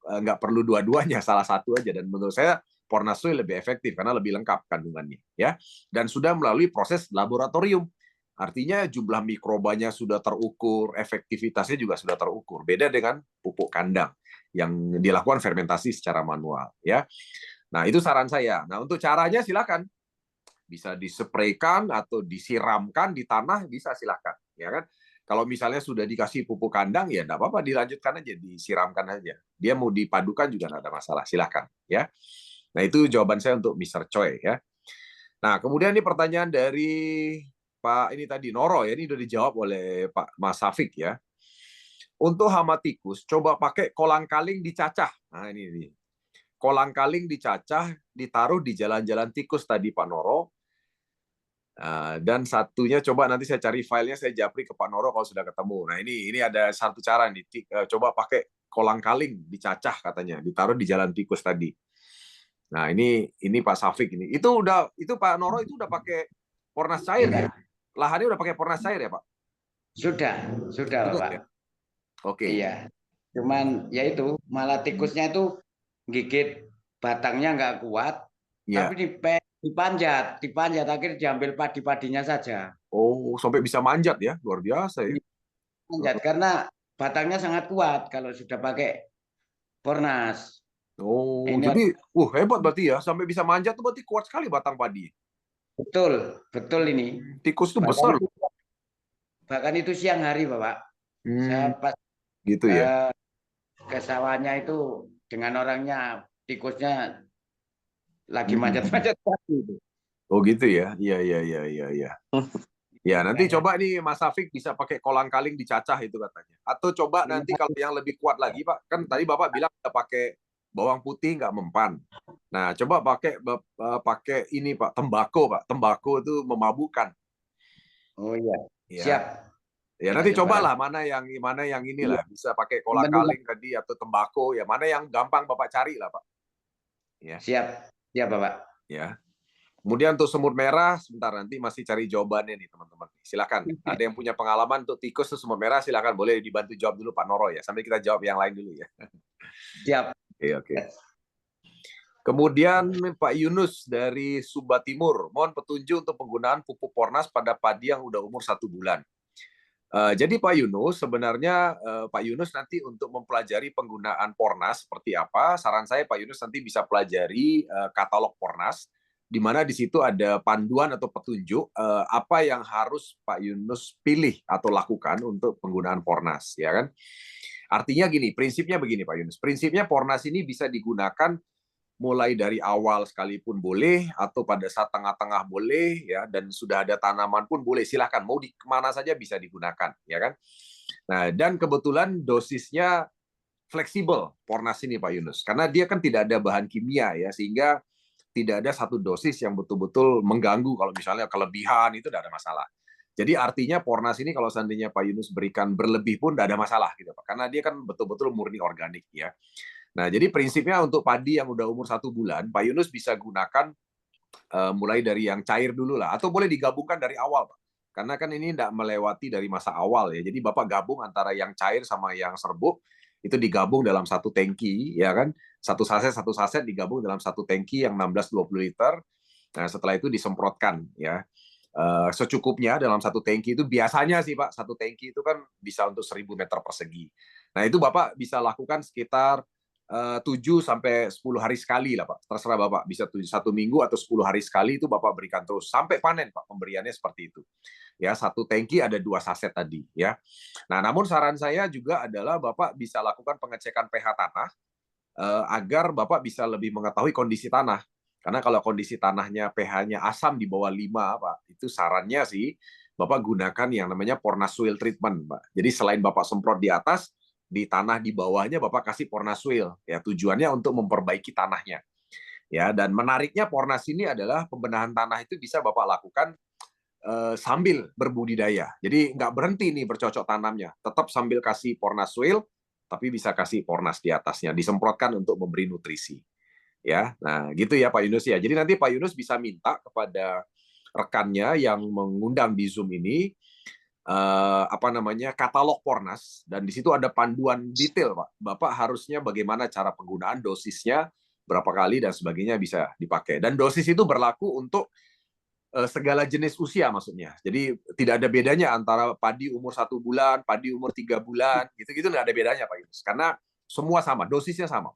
nggak perlu dua-duanya, salah satu aja. Dan menurut saya Pornasuil lebih efektif karena lebih lengkap kandungannya ya dan sudah melalui proses laboratorium artinya jumlah mikrobanya sudah terukur efektivitasnya juga sudah terukur beda dengan pupuk kandang yang dilakukan fermentasi secara manual ya. Nah, itu saran saya. Nah, untuk caranya silakan bisa dispraykan atau disiramkan di tanah bisa silakan ya kan. Kalau misalnya sudah dikasih pupuk kandang ya enggak apa-apa dilanjutkan aja disiramkan aja. Dia mau dipadukan juga enggak ada masalah, silakan ya. Nah, itu jawaban saya untuk Mr. Choi ya. Nah, kemudian ini pertanyaan dari Pak ini tadi Noro ya, ini sudah dijawab oleh Pak Mas Safik ya. Untuk hama tikus, coba pakai kolang-kaling dicacah. Nah, ini. Kolang-kaling dicacah, ditaruh di jalan-jalan tikus tadi Pak Noro. Dan satunya coba nanti saya cari filenya, saya japri ke Pak Noro kalau sudah ketemu. Nah ini ada satu cara nih, coba pakai kolang-kaling dicacah katanya, ditaruh di jalan tikus tadi. Nah ini Pak Safik ini, itu Pak Noro itu udah pakai pornas cair ya? Lahannya udah pakai pornas cair ya Pak? Sudah Pak. Ya? Oke. Iya. Cuman ya itu malah tikusnya itu gigit batangnya nggak kuat, tapi dipanjat akhirnya diambil padi-padinya saja. Oh, sampai bisa manjat ya, luar biasa ya. Manjat karena batangnya sangat kuat kalau sudah pakai pornas. Oh, jadi hebat berarti ya, sampai bisa manjat tuh berarti kuat sekali batang padi. Betul ini. Tikus tuh besar. Bahkan itu siang hari Bapak. Saya pas gitu ya. Ke sawahnya itu dengan orangnya, tikusnya lagi manjat-manjat itu. Oh gitu ya. Iya. Ya, nanti coba nih Mas Safik bisa pakai kolang-kaling dicacah itu katanya. Atau coba nanti kalau yang lebih kuat lagi Pak, kan tadi Bapak bilang kita pakai bawang putih nggak mempan. Nah, coba pakai ini Pak, tembakau Pak. Tembakau itu memabukkan. Oh iya. Ya. Siap. Ya nanti cobalah mana yang inilah bisa pakai kolang-kaling tadi atau tembakau ya, mana yang gampang Bapak cari lah Pak. Ya. Siap Bapak. Ya. Kemudian untuk semut merah, sebentar nanti masih cari jawabannya nih teman-teman. Silakan. Ada yang punya pengalaman untuk tikus atau semut merah, silakan boleh dibantu jawab dulu Pak Noro ya. Sambil kita jawab yang lain dulu ya. Siap. Oke. Kemudian Pak Yunus dari Sumba Timur, mohon petunjuk untuk penggunaan pupuk pornas pada padi yang udah umur 1 bulan. Jadi Pak Yunus, sebenarnya Pak Yunus nanti untuk mempelajari penggunaan pornas seperti apa, saran saya Pak Yunus nanti bisa pelajari katalog pornas, di mana di situ ada panduan atau petunjuk apa yang harus Pak Yunus pilih atau lakukan untuk penggunaan pornas, ya kan? Artinya gini, prinsipnya begini Pak Yunus, prinsipnya pornas ini bisa digunakan mulai dari awal sekalipun boleh, atau pada saat tengah-tengah boleh, ya, dan sudah ada tanaman pun boleh, silahkan mau di mana saja bisa digunakan, ya kan. Nah, dan kebetulan dosisnya fleksibel pornas ini Pak Yunus, karena dia kan tidak ada bahan kimia ya, sehingga tidak ada satu dosis yang betul-betul mengganggu. Kalau misalnya kelebihan itu tidak ada masalah. Jadi artinya pornas ini kalau seandainya Pak Yunus berikan berlebih pun tidak ada masalah gitu Pak, karena dia kan betul-betul murni organik ya. Nah, jadi prinsipnya untuk padi yang udah umur 1 bulan, Pak Yunus bisa gunakan mulai dari yang cair dulu lah, atau boleh digabungkan dari awal, Pak. Karena kan ini tidak melewati dari masa awal ya. Jadi Bapak gabung antara yang cair sama yang serbuk, itu digabung dalam satu tangki, ya kan? Satu saset digabung dalam satu tangki yang 16-20 liter. Nah, setelah itu disemprotkan ya. Secukupnya dalam satu tangki itu biasanya sih Pak, satu tangki itu kan bisa untuk 1000 meter persegi. Nah, itu Bapak bisa lakukan sekitar 7 sampai 10 hari sekali lah Pak. Terserah Bapak, bisa 1 minggu atau 10 hari sekali itu Bapak berikan terus sampai panen Pak, pemberiannya seperti itu. Ya, satu tangki ada 2 saset tadi ya. Nah, namun saran saya juga adalah Bapak bisa lakukan pengecekan pH tanah agar Bapak bisa lebih mengetahui kondisi tanah. Karena kalau kondisi tanahnya pH-nya asam di bawah 5 Pak, itu sarannya sih Bapak gunakan yang namanya Pornas Soil Treatment Pak. Jadi selain Bapak semprot di atas, di tanah di bawahnya Bapak kasih Pornas Soil ya, tujuannya untuk memperbaiki tanahnya ya. Dan menariknya Pornas ini adalah pembenahan tanah itu bisa Bapak lakukan sambil berbudidaya, jadi nggak berhenti nih bercocok tanamnya, tetap sambil kasih Pornas Soil tapi bisa kasih Pornas di atasnya, disemprotkan untuk memberi nutrisi ya. Nah gitu ya Pak Yunus ya. Jadi nanti Pak Yunus bisa minta kepada rekannya yang mengundang di Zoom ini katalog pornas, dan di situ ada panduan detail Pak. Bapak harusnya bagaimana cara penggunaan, dosisnya berapa kali dan sebagainya bisa dipakai. Dan dosis itu berlaku untuk segala jenis usia maksudnya. Jadi tidak ada bedanya antara padi umur 1 bulan, padi umur 3 bulan, gitu-gitu nggak ada bedanya Pak Yunus. Karena semua sama, dosisnya sama.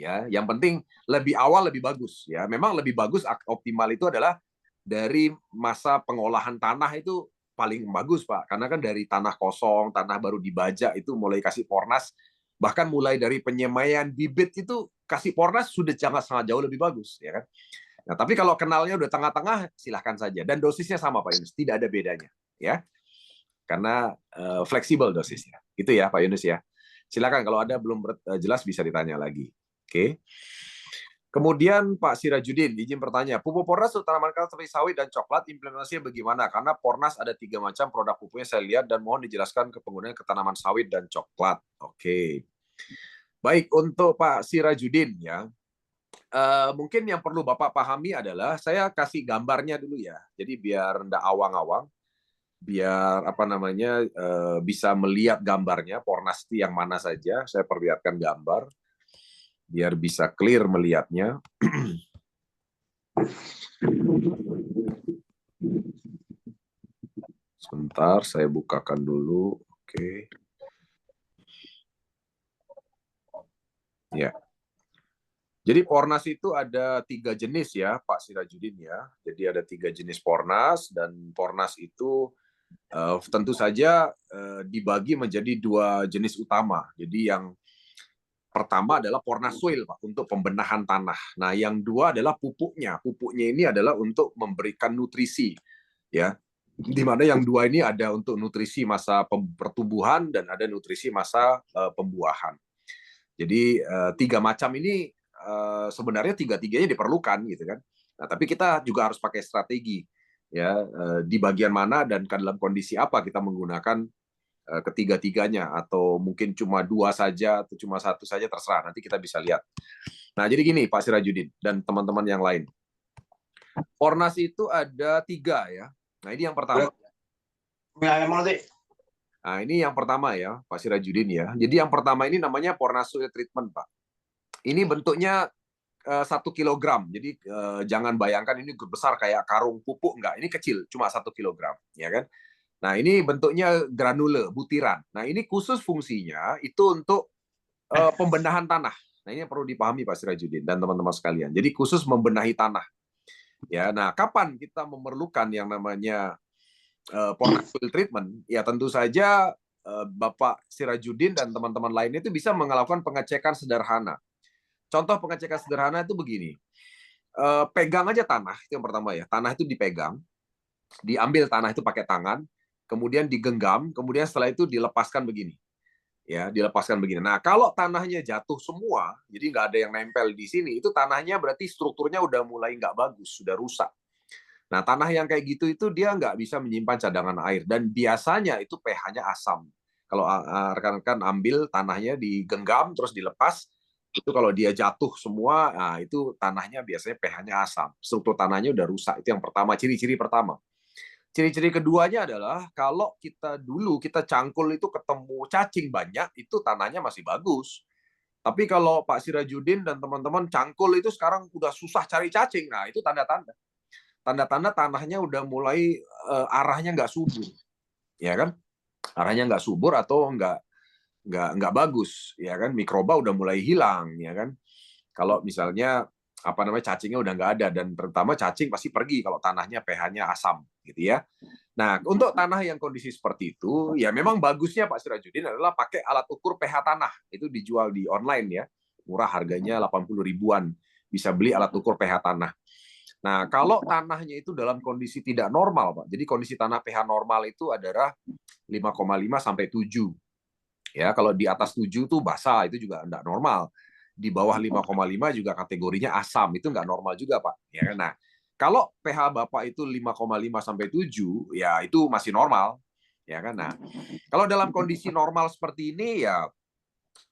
Ya, yang penting lebih awal lebih bagus ya. Memang lebih bagus, optimal itu adalah dari masa pengolahan tanah itu paling bagus Pak, karena kan dari tanah kosong, tanah baru dibajak itu mulai kasih pornas, bahkan mulai dari penyemaian bibit itu kasih pornas sudah sangat jauh lebih bagus ya kan. Nah, tapi kalau kenalnya udah tengah-tengah silahkan saja, dan dosisnya sama Pak Yunus, tidak ada bedanya ya, karena fleksibel dosisnya. Itu ya Pak Yunus ya. Silakan kalau ada belum jelas bisa ditanya lagi. Oke. Kemudian Pak Sirajudin, izin bertanya, pupuk Pornas untuk tanaman kars seperti sawit dan coklat implementasinya bagaimana? Karena Pornas ada 3 macam produk pupuknya saya lihat dan mohon dijelaskan ke penggunaan ke tanaman sawit dan coklat. Oke. Baik, untuk Pak Sirajudin ya. Mungkin yang perlu Bapak pahami adalah saya kasih gambarnya dulu ya. Jadi biar ndak awang-awang, biar apa namanya bisa melihat gambarnya Pornas itu yang mana saja. Saya perlihatkan gambar biar bisa clear melihatnya. Sebentar, saya bukakan dulu. Oke. Ya. Jadi Pornas itu ada 3 jenis ya, Pak Sirajudin ya. Jadi ada 3 jenis Pornas, dan Pornas itu tentu saja dibagi menjadi 2 jenis utama. Jadi yang pertama adalah Pornas soil, Pak, untuk pembenahan tanah. Nah, yang 2 adalah pupuknya. Pupuknya ini adalah untuk memberikan nutrisi, ya. Di mana yang 2 ini ada untuk nutrisi masa pertumbuhan dan ada nutrisi masa pembuahan. Jadi 3 macam ini sebenarnya 3-tiganya diperlukan, gitu kan. Nah, tapi kita juga harus pakai strategi, ya, di bagian mana dan dalam kondisi apa kita menggunakan ketiga-tiganya, atau mungkin cuma 2 saja atau cuma 1 saja, terserah, nanti kita bisa lihat. Nah, jadi gini Pak Sirajudin dan teman-teman yang lain, Pornas itu ada 3 ya. Nah, ini yang pertama. Nah, ini yang pertama ya Pak Sirajudin ya. Jadi yang pertama ini namanya Pornas soil treatment, Pak. Ini bentuknya 1 kilogram. Jadi jangan bayangkan ini besar kayak karung pupuk, enggak. Ini kecil, cuma 1 kilogram, ya kan? Nah, ini bentuknya granule, butiran. Nah, ini khusus fungsinya itu untuk pembenahan tanah. Nah, ini yang perlu dipahami Pak Sirajudin dan teman-teman sekalian. Jadi khusus membenahi tanah. Ya, nah kapan kita memerlukan yang namanya Pornas soil treatment? Ya tentu saja Bapak Sirajudin dan teman-teman lainnya itu bisa melakukan pengecekan sederhana. Contoh pengecekan sederhana itu begini. Pegang aja tanah, itu yang pertama ya. Tanah itu dipegang, diambil tanah itu pakai tangan, kemudian digenggam, kemudian setelah itu dilepaskan begini. Ya, dilepaskan begini. Nah, kalau tanahnya jatuh semua, jadi nggak ada yang nempel di sini, itu tanahnya berarti strukturnya udah mulai nggak bagus, sudah rusak. Nah, tanah yang kayak gitu itu dia nggak bisa menyimpan cadangan air, dan biasanya itu pH-nya asam. Kalau rekan-rekan ambil tanahnya digenggam terus dilepas, itu kalau dia jatuh semua, nah itu tanahnya biasanya pH-nya asam. Struktur tanahnya udah rusak. Itu yang pertama, ciri-ciri pertama. Ciri-ciri keduanya adalah kalau kita cangkul itu ketemu cacing banyak, itu tanahnya masih bagus. Tapi kalau Pak Sirajudin dan teman-teman cangkul itu sekarang udah susah cari cacing, nah itu tanda-tanda. Tanda-tanda tanahnya udah mulai arahnya nggak subur, ya kan? Arahnya nggak subur atau nggak bagus, ya kan? Mikroba udah mulai hilang, ya kan? Kalau misalnya apa namanya cacingnya udah nggak ada, dan terutama cacing pasti pergi kalau tanahnya pH-nya asam, gitu ya. Nah, untuk tanah yang kondisi seperti itu, ya memang bagusnya Pak Sirajudin adalah pakai alat ukur pH tanah. Itu dijual di online ya, murah, harganya 80 ribuan. Bisa beli alat ukur pH tanah. Nah, kalau tanahnya itu dalam kondisi tidak normal, Pak. Jadi kondisi tanah pH normal itu adalah 5,5 sampai 7. Ya, kalau di atas 7 itu basah, itu juga enggak normal. Di bawah 5,5 juga kategorinya asam, itu nggak normal juga, Pak. Ya, nah, kalau pH Bapak itu 5,5 sampai 7, ya itu masih normal. Ya kan? Nah, kalau dalam kondisi normal seperti ini, ya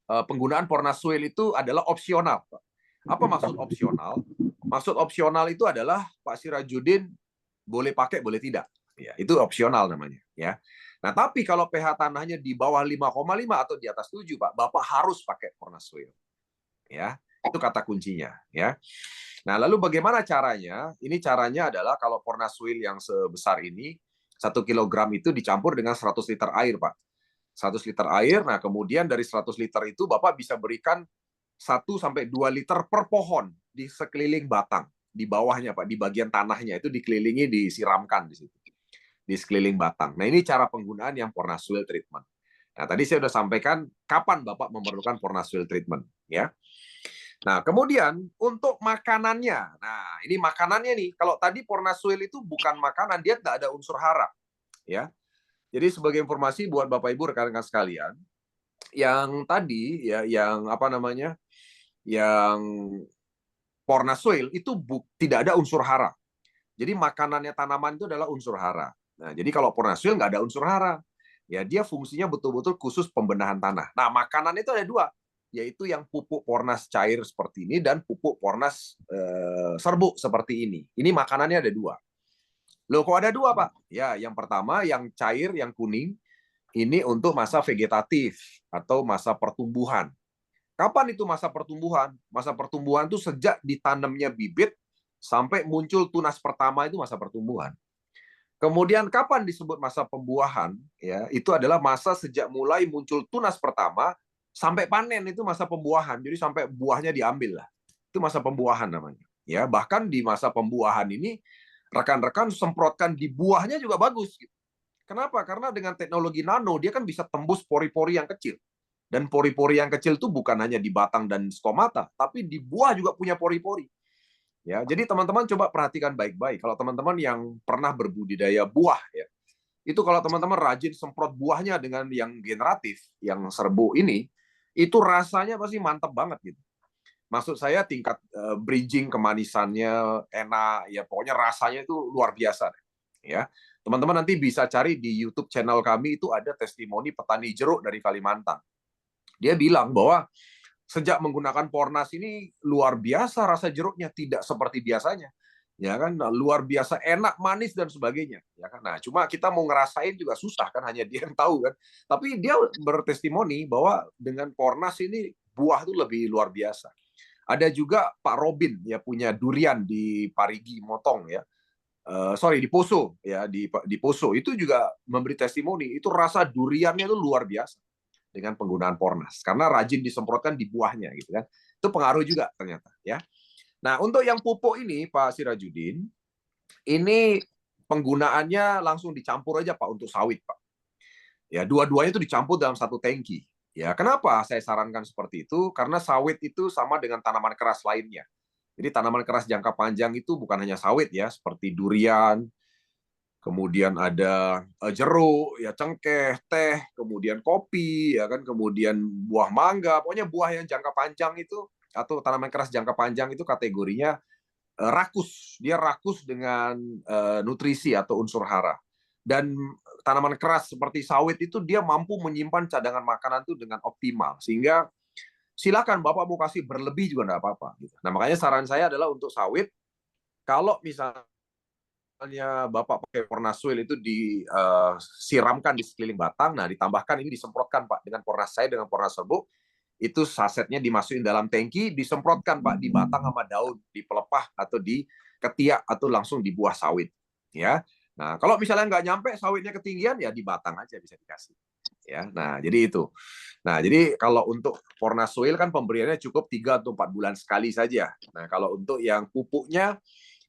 penggunaan Pornas soil itu adalah opsional, Pak. Apa maksud opsional? Maksud opsional itu adalah Pak Sirajudin boleh pakai, boleh tidak. Ya, itu opsional namanya. Ya. Nah, tapi kalau pH tanahnya di bawah 5,5 atau di atas 7, Pak, Bapak harus pakai Pornas soil. Ya, itu kata kuncinya, ya. Nah, lalu bagaimana caranya? Ini caranya adalah kalau Pornas soil yang sebesar ini, 1 kilogram itu dicampur dengan 100 liter air, Pak. 100 liter air, nah kemudian dari 100 liter itu Bapak bisa berikan 1 sampai 2 liter per pohon di sekeliling batang, di bawahnya, Pak, di bagian tanahnya itu dikelilingi, disiramkan di situ. Di sekeliling batang. Nah, ini cara penggunaan yang Pornas soil treatment. Nah, tadi saya sudah sampaikan kapan Bapak memerlukan Pornas soil treatment, ya. Nah, kemudian untuk makanannya. Nah, ini makanannya nih. Kalau tadi Pornas soil itu bukan makanan, dia tidak ada unsur hara, ya. Jadi sebagai informasi buat Bapak Ibu rekan-rekan sekalian, yang tadi ya yang apa namanya? Yang Pornas soil itu tidak ada unsur hara. Jadi makanannya tanaman itu adalah unsur hara. Nah, jadi kalau Pornas soil nggak ada unsur hara. Ya, dia fungsinya betul-betul khusus pembenahan tanah. Nah, makanan itu ada dua, yaitu yang pupuk Pornas cair seperti ini dan pupuk Pornas serbuk seperti ini. Ini makanannya ada dua. Loh, kok ada dua, Pak? Ya, yang pertama yang cair, yang kuning, ini untuk masa vegetatif atau masa pertumbuhan. Kapan itu masa pertumbuhan? Masa pertumbuhan itu sejak ditanamnya bibit sampai muncul tunas pertama, itu masa pertumbuhan. Kemudian kapan disebut masa pembuahan? Ya, itu adalah masa sejak mulai muncul tunas pertama sampai panen, itu masa pembuahan. Jadi sampai buahnya diambil lah. Itu masa pembuahan namanya. Ya, bahkan di masa pembuahan ini rekan-rekan semprotkan di buahnya juga bagus. Kenapa? Karena dengan teknologi nano dia kan bisa tembus pori-pori yang kecil. Dan pori-pori yang kecil itu bukan hanya di batang dan stomata, tapi di buah juga punya pori-pori. Ya, jadi teman-teman coba perhatikan baik-baik. Kalau teman-teman yang pernah berbudidaya buah, ya, itu kalau teman-teman rajin semprot buahnya dengan yang generatif, yang serbuk ini, itu rasanya pasti mantap banget gitu. Maksud saya tingkat bridging kemanisannya enak, ya pokoknya rasanya itu luar biasa. Ya, teman-teman nanti bisa cari di YouTube channel kami, itu ada testimoni petani jeruk dari Kalimantan. Dia bilang bahwa sejak menggunakan Pornas ini luar biasa rasa jeruknya, tidak seperti biasanya. Ya kan, luar biasa enak, manis dan sebagainya. Ya kan, nah cuma kita mau ngerasain juga susah kan, hanya dia yang tahu kan. Tapi dia bertestimoni bahwa dengan Pornas ini buah itu lebih luar biasa. Ada juga Pak Robin ya, punya durian di Parigi Motong ya. Di Poso ya, di Poso itu juga memberi testimoni, itu rasa duriannya itu luar biasa dengan penggunaan Pornas karena rajin disemprotkan di buahnya gitu kan. Itu pengaruh juga ternyata ya. Nah, untuk yang pupuk ini Pak Sirajudin, ini penggunaannya langsung dicampur aja Pak untuk sawit Pak. Ya, dua-duanya itu dicampur dalam satu tangki. Ya, kenapa saya sarankan seperti itu? Karena sawit itu sama dengan tanaman keras lainnya. Jadi tanaman keras jangka panjang itu bukan hanya sawit ya, seperti durian, kemudian ada jeruk, ya cengkeh, teh, kemudian kopi, ya kan, kemudian buah mangga, pokoknya buah yang jangka panjang itu atau tanaman keras jangka panjang itu kategorinya rakus. Dia rakus dengan nutrisi atau unsur hara. Dan tanaman keras seperti sawit itu dia mampu menyimpan cadangan makanan itu dengan optimal, sehingga silakan Bapak mau kasih berlebih juga nggak apa-apa. Nah, makanya saran saya adalah untuk sawit, kalau misalnya Bapak pakai Pornas soil itu disiramkan di sekeliling batang, nah ditambahkan ini disemprotkan Pak dengan Pornas cair, dengan Pornas serbuk, itu sasetnya dimasukin dalam tangki, disemprotkan Pak di batang sama daun, di pelepah atau di ketiak atau langsung di buah sawit. Ya, nah kalau misalnya nggak nyampe sawitnya ketinggian, ya di batang aja bisa dikasih. Ya, nah jadi itu. Nah jadi kalau untuk Pornas soil kan pemberiannya cukup 3 atau 4 bulan sekali saja. Nah kalau untuk yang pupuknya,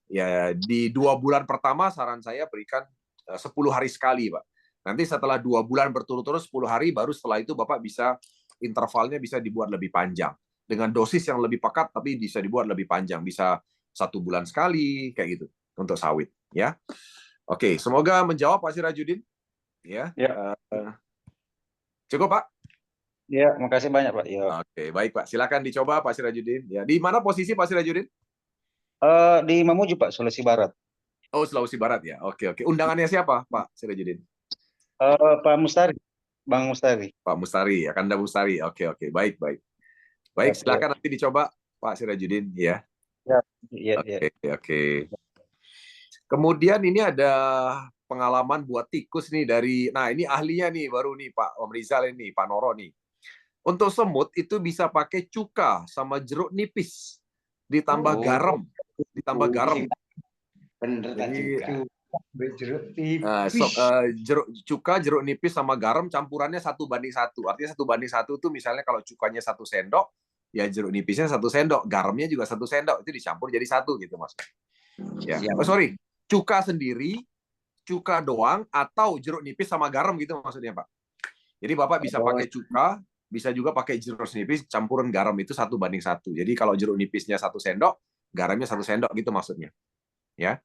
ya di 2 bulan pertama saran saya berikan 10 hari sekali Pak. Nanti setelah 2 bulan berturut-turut 10 hari, baru setelah itu Bapak bisa intervalnya bisa dibuat lebih panjang dengan dosis yang lebih pekat, tapi bisa dibuat lebih panjang, bisa 1 bulan sekali kayak gitu untuk sawit ya. Oke, semoga menjawab Pak Sirajudin ya. Cukup Pak? Ya, makasih banyak Pak. Ya. Oke, baik Pak, silakan dicoba Pak Sirajudin ya. Di mana posisi Pak Sirajudin? Di Mamuju Pak, Sulawesi Barat. Oh, Sulawesi Barat ya. Oke. Undangannya siapa Pak Sirajudin? Pak Mustari, Bang Mustari. Pak Mustari, Akanda Mustari. Oke. Baik. Baik, silakan nanti dicoba Pak Sirajudin ya. Ya. Oke. Kemudian ini ada pengalaman buat tikus nih dari, nah ini ahlinya nih baru nih Pak Om Rizal ini, Pak Noro nih. Untuk semut itu bisa pakai cuka sama jeruk nipis, ditambah garam. Bener tadi. Jeruk cuka, jeruk nipis sama garam campurannya 1:1. Artinya 1:1 itu misalnya kalau cukanya 1 sendok, ya jeruk nipisnya 1 sendok, garamnya juga 1 sendok, itu dicampur jadi 1 gitu Mas. Ya. Cuka sendiri, cuka doang, atau jeruk nipis sama garam gitu maksudnya Pak. Jadi Bapak bisa pakai cuka, bisa juga pakai jeruk nipis campuran garam, itu 1:1. Jadi kalau jeruk nipisnya 1 sendok, garamnya 1 sendok gitu maksudnya. Ya.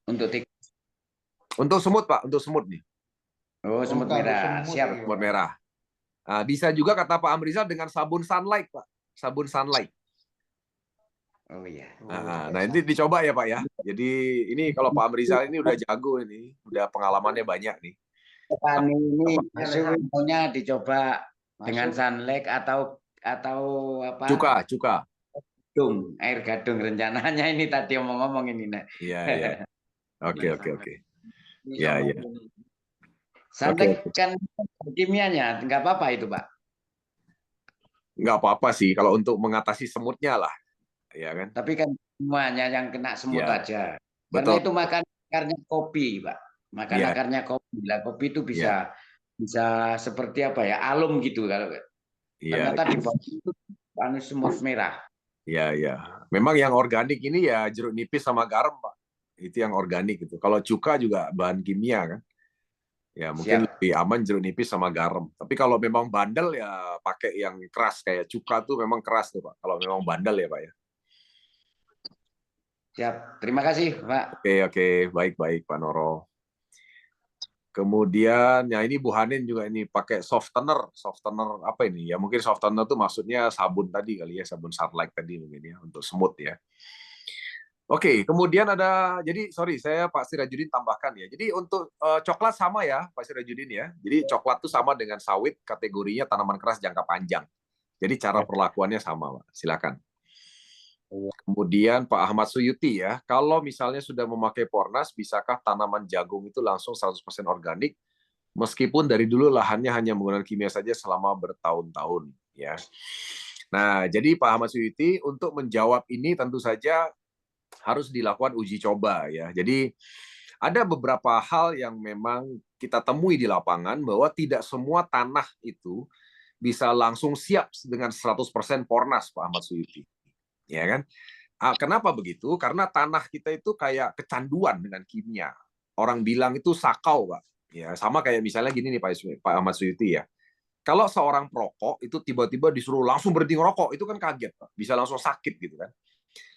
Untuk semut Pak, untuk semut nih. Oh, semut merah. Siap. Semut merah. Nah, bisa juga kata Pak Amrizal dengan sabun sunlight Pak, sabun sunlight. Oh iya. Nah, ini dicoba ya Pak ya. Jadi ini kalau Pak Amrizal ini udah jago ini, udah pengalamannya banyak nih. Petani ini maunya dicoba dengan sunlight atau apa? Cuka. Air gadung rencananya ini tadi ngomong ini Nek. Iya. Oke. Iya. Sunlight kan kimianya, nggak apa-apa itu Pak. Nggak apa-apa sih kalau untuk mengatasi semutnya lah, ya kan? Tapi kan semuanya yang kena semut Ya, aja. betul. Karena itu makan akarnya kopi, Pak. Makan akarnya kopi. Lah kopi itu bisa seperti apa ya? Alum gitu kalau ternyata di bawah itu semut merah. Iya. Memang yang organik ini ya jeruk nipis sama garam, Pak. Itu yang organik itu. Kalau cuka juga bahan kimia kan. Ya mungkin lebih aman jeruk nipis sama garam. Tapi kalau memang bandel ya pakai yang keras kayak cuka tuh memang keras tuh Pak. Kalau memang bandel ya Pak ya. Siap. Terima kasih Pak. Oke. Baik Pak Noro. Kemudian ya ini Bu Hanin juga ini pakai softener apa ini? Ya mungkin softener tuh maksudnya sabun tadi kali ya, sabun Sunlight tadi mungkin ya untuk semut ya. Oke, kemudian ada, jadi sorry saya Pak Sirajudin tambahkan ya. Jadi untuk coklat sama ya Pak Sirajudin ya. Jadi coklat itu sama dengan sawit, kategorinya tanaman keras jangka panjang. Jadi cara perlakuannya sama Pak. Silakan. Kemudian Pak Ahmad Suyuti ya, kalau misalnya sudah memakai Pornas, bisakah tanaman jagung itu langsung 100% organik? Meskipun dari dulu lahannya hanya menggunakan kimia saja selama bertahun-tahun ya. Nah, jadi Pak Ahmad Suyuti untuk menjawab ini tentu saja harus dilakukan uji coba ya. Jadi ada beberapa hal yang memang kita temui di lapangan bahwa tidak semua tanah itu bisa langsung siap dengan 100% Pornas, Pak Ahmad Suyuti. Ya kan? Kenapa begitu? Karena tanah kita itu kayak kecanduan dengan kimia. Orang bilang itu sakau, Pak. Ya, sama kayak misalnya gini nih Pak Ahmad Suyuti ya. Kalau seorang perokok itu tiba-tiba disuruh langsung berhenti ngerokok, itu kan kaget, Pak. Bisa langsung sakit gitu kan.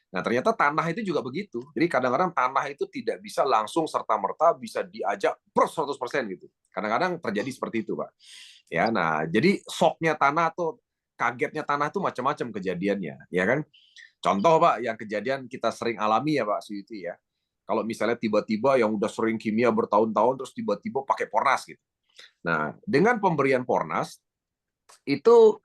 Nah, ternyata tanah itu juga begitu. Jadi kadang-kadang tanah itu tidak bisa langsung serta-merta bisa diajak 100% gitu. Kadang-kadang terjadi seperti itu, Pak. Ya, nah, jadi shocknya tanah atau kagetnya tanah itu macam-macam kejadiannya, ya kan? Contoh, Pak, yang kejadian kita sering alami ya, Pak Suyuti ya. Kalau misalnya tiba-tiba yang udah sering kimia bertahun-tahun terus tiba-tiba pakai Pornas gitu. Nah, dengan pemberian Pornas itu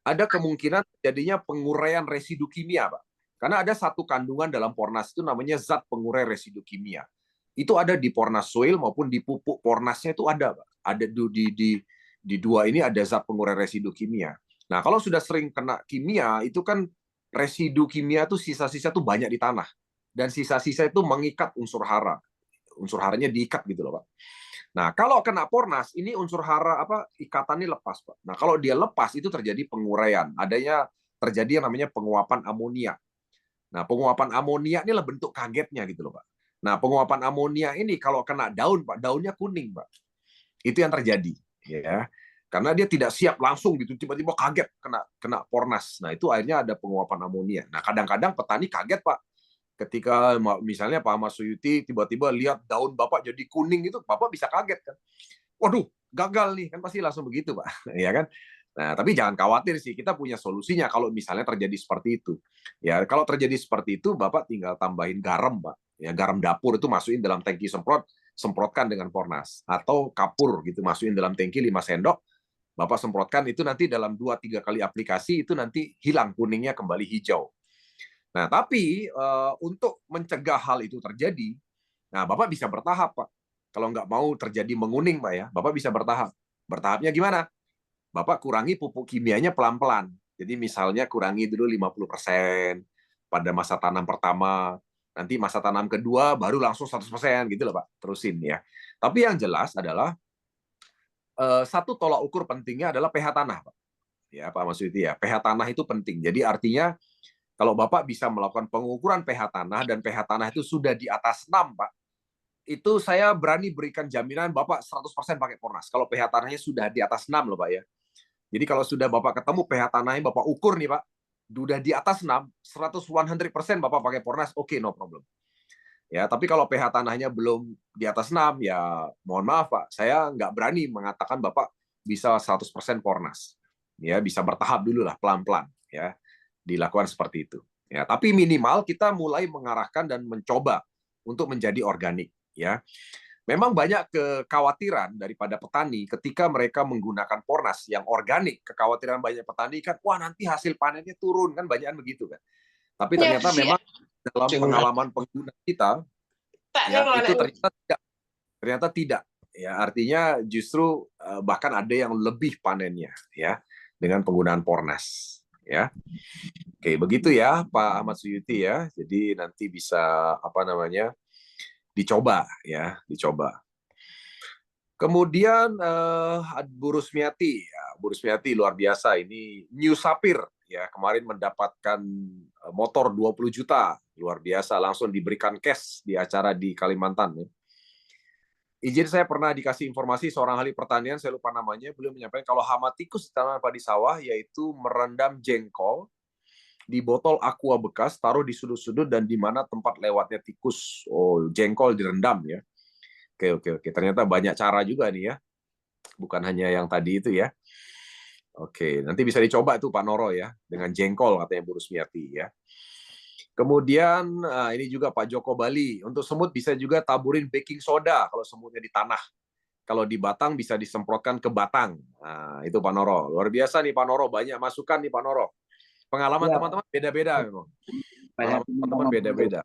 ada kemungkinan jadinya penguraian residu kimia, Pak. Karena ada satu kandungan dalam Pornas itu namanya zat pengurai residu kimia. Itu ada di Pornas soil maupun di pupuk Pornasnya itu ada, Pak. Ada di dua ini ada zat pengurai residu kimia. Nah, kalau sudah sering kena kimia, itu kan residu kimia itu sisa-sisa itu banyak di tanah. Dan sisa-sisa itu mengikat unsur hara. Unsur haranya diikat gitu loh, Pak. Nah, kalau kena Pornas, ini unsur hara ikatannya lepas, Pak. Nah, kalau dia lepas itu terjadi penguraian. Terjadi yang namanya penguapan amonia. Nah, penguapan amonia inilah bentuk kagetnya gitu loh, Pak. Nah, penguapan amonia ini kalau kena daun, Pak, daunnya kuning, Pak. Itu yang terjadi, ya. Karena dia tidak siap langsung gitu, tiba-tiba kaget kena Pornas. Nah, itu akhirnya ada penguapan amonia. Nah, kadang-kadang petani kaget, Pak. Ketika misalnya Pak Ahmad Suyuti tiba-tiba lihat daun Bapak jadi kuning itu, Bapak bisa kaget kan. Waduh, gagal nih, kan pasti langsung begitu, Pak. Ya kan? Nah, tapi jangan khawatir sih, kita punya solusinya kalau misalnya terjadi seperti itu. Ya, kalau terjadi seperti itu, Bapak tinggal tambahin garam, Pak. Ya, garam dapur itu masukin dalam tangki semprotkan dengan Pornas. Atau kapur gitu, masukin dalam tangki 5 sendok, Bapak semprotkan itu nanti dalam 2-3 kali aplikasi itu nanti hilang kuningnya kembali hijau. Nah, tapi untuk mencegah hal itu terjadi, nah Bapak bisa bertahap, Pak. Kalau nggak mau terjadi menguning, Pak ya, Bapak bisa bertahap. Bertahapnya gimana? Bapak kurangi pupuk kimianya pelan-pelan. Jadi misalnya kurangi dulu 50% pada masa tanam pertama, nanti masa tanam kedua baru langsung 100% gitu loh, Pak. Terusin ya. Tapi yang jelas adalah satu tolak ukur pentingnya adalah pH tanah, Pak. Ya, Pak Masyuti ya. pH tanah itu penting. Jadi artinya kalau Bapak bisa melakukan pengukuran pH tanah dan pH tanah itu sudah di atas 6, Pak, itu saya berani berikan jaminan Bapak 100% pakai Pornas. Kalau pH tanahnya sudah di atas 6 loh, Pak ya. Jadi kalau sudah Bapak ketemu pH tanahnya, Bapak ukur nih, Pak, sudah di atas 6, 100% Bapak pakai Pornas, oke, no problem. Ya, tapi kalau pH tanahnya belum di atas 6, ya mohon maaf, Pak, saya nggak berani mengatakan Bapak bisa 100% Pornas. Ya, bisa bertahap dulu lah, pelan-pelan ya. Dilakukan seperti itu. Ya, tapi minimal kita mulai mengarahkan dan mencoba untuk menjadi organik. Ya, memang banyak kekhawatiran daripada petani ketika mereka menggunakan Pornas yang organik. Kekhawatiran banyak petani kan, wah nanti hasil panennya turun kan, banyakan begitu kan. Tapi ternyata memang dalam pengalaman pengguna kita, ya itu ternyata tidak. Ya, artinya justru bahkan ada yang lebih panennya ya dengan penggunaan Pornas. Ya, oke begitu ya Pak Ahmad Suyuti ya. Jadi nanti bisa apa namanya dicoba ya, dicoba. Kemudian Bu Rusmiati, ya, Bu Rusmiati luar biasa ini New Sapir ya, kemarin mendapatkan motor 20 juta, luar biasa, langsung diberikan cash di acara di Kalimantan ya. Izin saya pernah dikasih informasi seorang ahli pertanian, saya lupa namanya, beliau menyampaikan kalau hama tikus di tanaman padi sawah yaitu merendam jengkol di botol aqua bekas, taruh di sudut-sudut dan di mana tempat lewatnya tikus. Oh, jengkol direndam ya. Oke. Ternyata banyak cara juga nih ya. Bukan hanya yang tadi itu ya. Oke, nanti bisa dicoba tuh Pak Noro ya, dengan jengkol katanya Bu Rusmiati ya. Kemudian ini juga Pak Joko Bali, untuk semut bisa juga taburin baking soda kalau semutnya di tanah. Kalau di batang bisa disemprotkan ke batang. Nah, itu Pak Noro. Luar biasa nih Pak Noro, banyak masukan nih Pak Noro. Pengalaman teman-teman beda-beda memang. Pengalaman teman-teman beda-beda.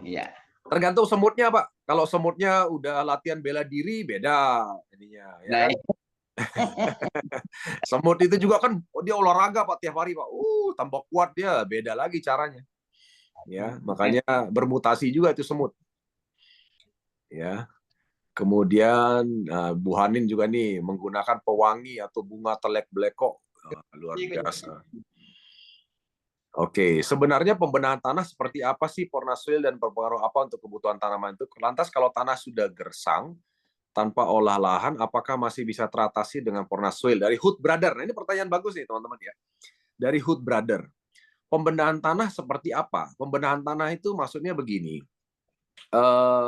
Iya. Tergantung semutnya, Pak. Kalau semutnya udah latihan bela diri, beda ininya. Ya kan? Semut itu juga kan dia olahraga Pak tiap hari Pak. Tambah kuat dia, beda lagi caranya. Ya, makanya bermutasi juga itu semut. Ya. Kemudian Bu Hanin juga nih menggunakan pewangi atau bunga telek blekok. Luar biasa. Oke, sebenarnya pembenahan tanah seperti apa sih Pornas Soil dan berpengaruh apa untuk kebutuhan tanaman itu? Lantas kalau tanah sudah gersang tanpa olah lahan, apakah masih bisa teratasi dengan Pornas Soil? Dari Hood Brother. Nah, ini pertanyaan bagus nih teman-teman ya. Dari Hood Brother. Pembenahan tanah seperti apa? Pembenahan tanah itu maksudnya begini.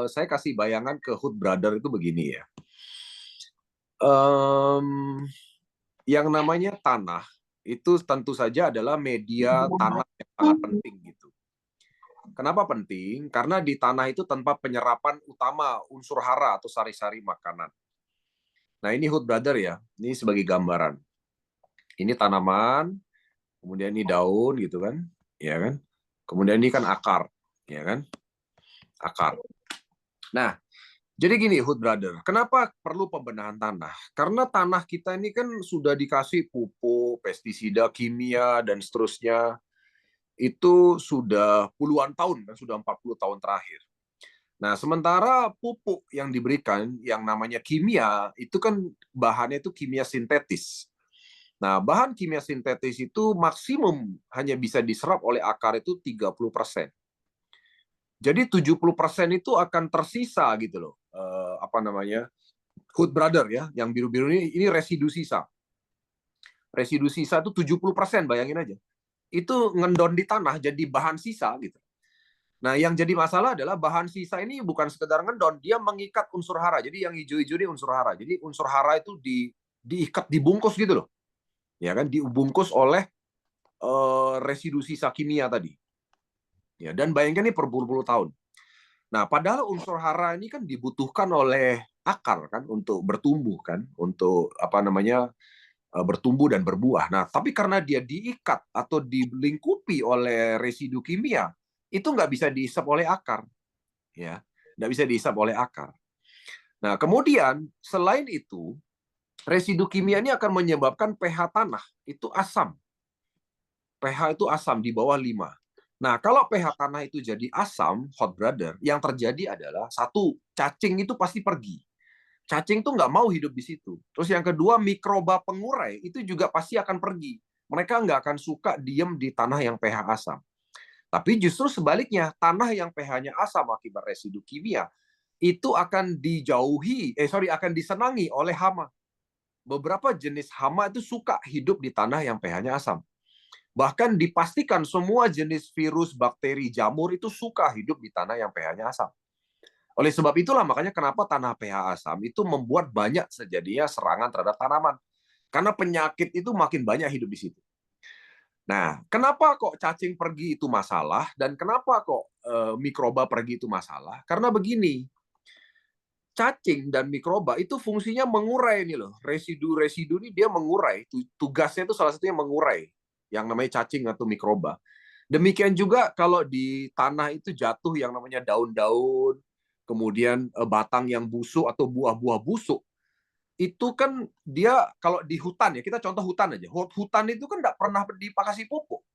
Saya kasih bayangan ke Hood Brother itu begini ya. Yang namanya tanah itu tentu saja adalah media tanah yang sangat penting gitu. Kenapa penting? Karena di tanah itu tanpa penyerapan utama unsur hara atau sari-sari makanan. Nah, ini Hood Brother ya. Ini sebagai gambaran. Ini tanaman, kemudian ini daun gitu kan, ya kan? Kemudian ini kan akar, ya kan? Akar. Nah, jadi gini Hood Brother, kenapa perlu pembenahan tanah? Karena tanah kita ini kan sudah dikasih pupuk, pestisida kimia dan seterusnya. Itu sudah puluhan tahun, kan sudah 40 tahun terakhir. Nah, sementara pupuk yang diberikan yang namanya kimia itu kan bahannya itu kimia sintetis. Nah, bahan kimia sintetis itu maksimum hanya bisa diserap oleh akar itu 30%. Jadi 70% itu akan tersisa gitu loh. Apa namanya? Hood Brother ya, yang biru-biru ini residu sisa. Residu sisa itu 70%, bayangin aja. Itu ngendon di tanah jadi bahan sisa gitu. Nah, yang jadi masalah adalah bahan sisa ini bukan sekedar ngendon, dia mengikat unsur hara. Jadi yang hijau-hijau ini unsur hara. Jadi unsur hara itu diikat, dibungkus gitu loh. Ya kan, dibungkus oleh residu sisa kimia tadi. Ya, dan bayangkan ini per puluh-puluh tahun. Nah, padahal unsur hara ini kan dibutuhkan oleh akar kan untuk bertumbuh kan, untuk apa namanya? Bertumbuh dan berbuah. Nah, tapi karena dia diikat atau dilingkupi oleh residu kimia, itu nggak bisa dihisap oleh akar, ya, nggak bisa dihisap oleh akar. Nah, kemudian selain itu, residu kimia ini akan menyebabkan pH tanah itu asam. pH itu asam di bawah 5. Nah, kalau pH tanah itu jadi asam, Hood Brother, yang terjadi adalah satu, cacing itu pasti pergi. Cacing tuh nggak mau hidup di situ. Terus yang kedua, mikroba pengurai itu juga pasti akan pergi. Mereka nggak akan suka diem di tanah yang pH asam. Tapi justru sebaliknya, tanah yang pH-nya asam akibat residu kimia itu akan akan disenangi oleh hama. Beberapa jenis hama itu suka hidup di tanah yang pH-nya asam. Bahkan dipastikan semua jenis virus, bakteri, jamur itu suka hidup di tanah yang pH-nya asam. Oleh sebab itulah makanya kenapa tanah pH asam itu membuat banyak sejadinya serangan terhadap tanaman. Karena penyakit itu makin banyak hidup di situ. Nah, kenapa kok cacing pergi itu masalah dan kenapa kok mikroba pergi itu masalah? Karena begini, cacing dan mikroba itu fungsinya mengurai nih loh. Residu-residu ini dia mengurai. Tugasnya itu salah satunya mengurai yang namanya cacing atau mikroba. Demikian juga kalau di tanah itu jatuh yang namanya daun-daun, kemudian batang yang busuk atau buah-buah busuk. Itu kan dia kalau di hutan ya, kita contoh hutan aja. Hutan itu kan nggak pernah dipakasi pupuk.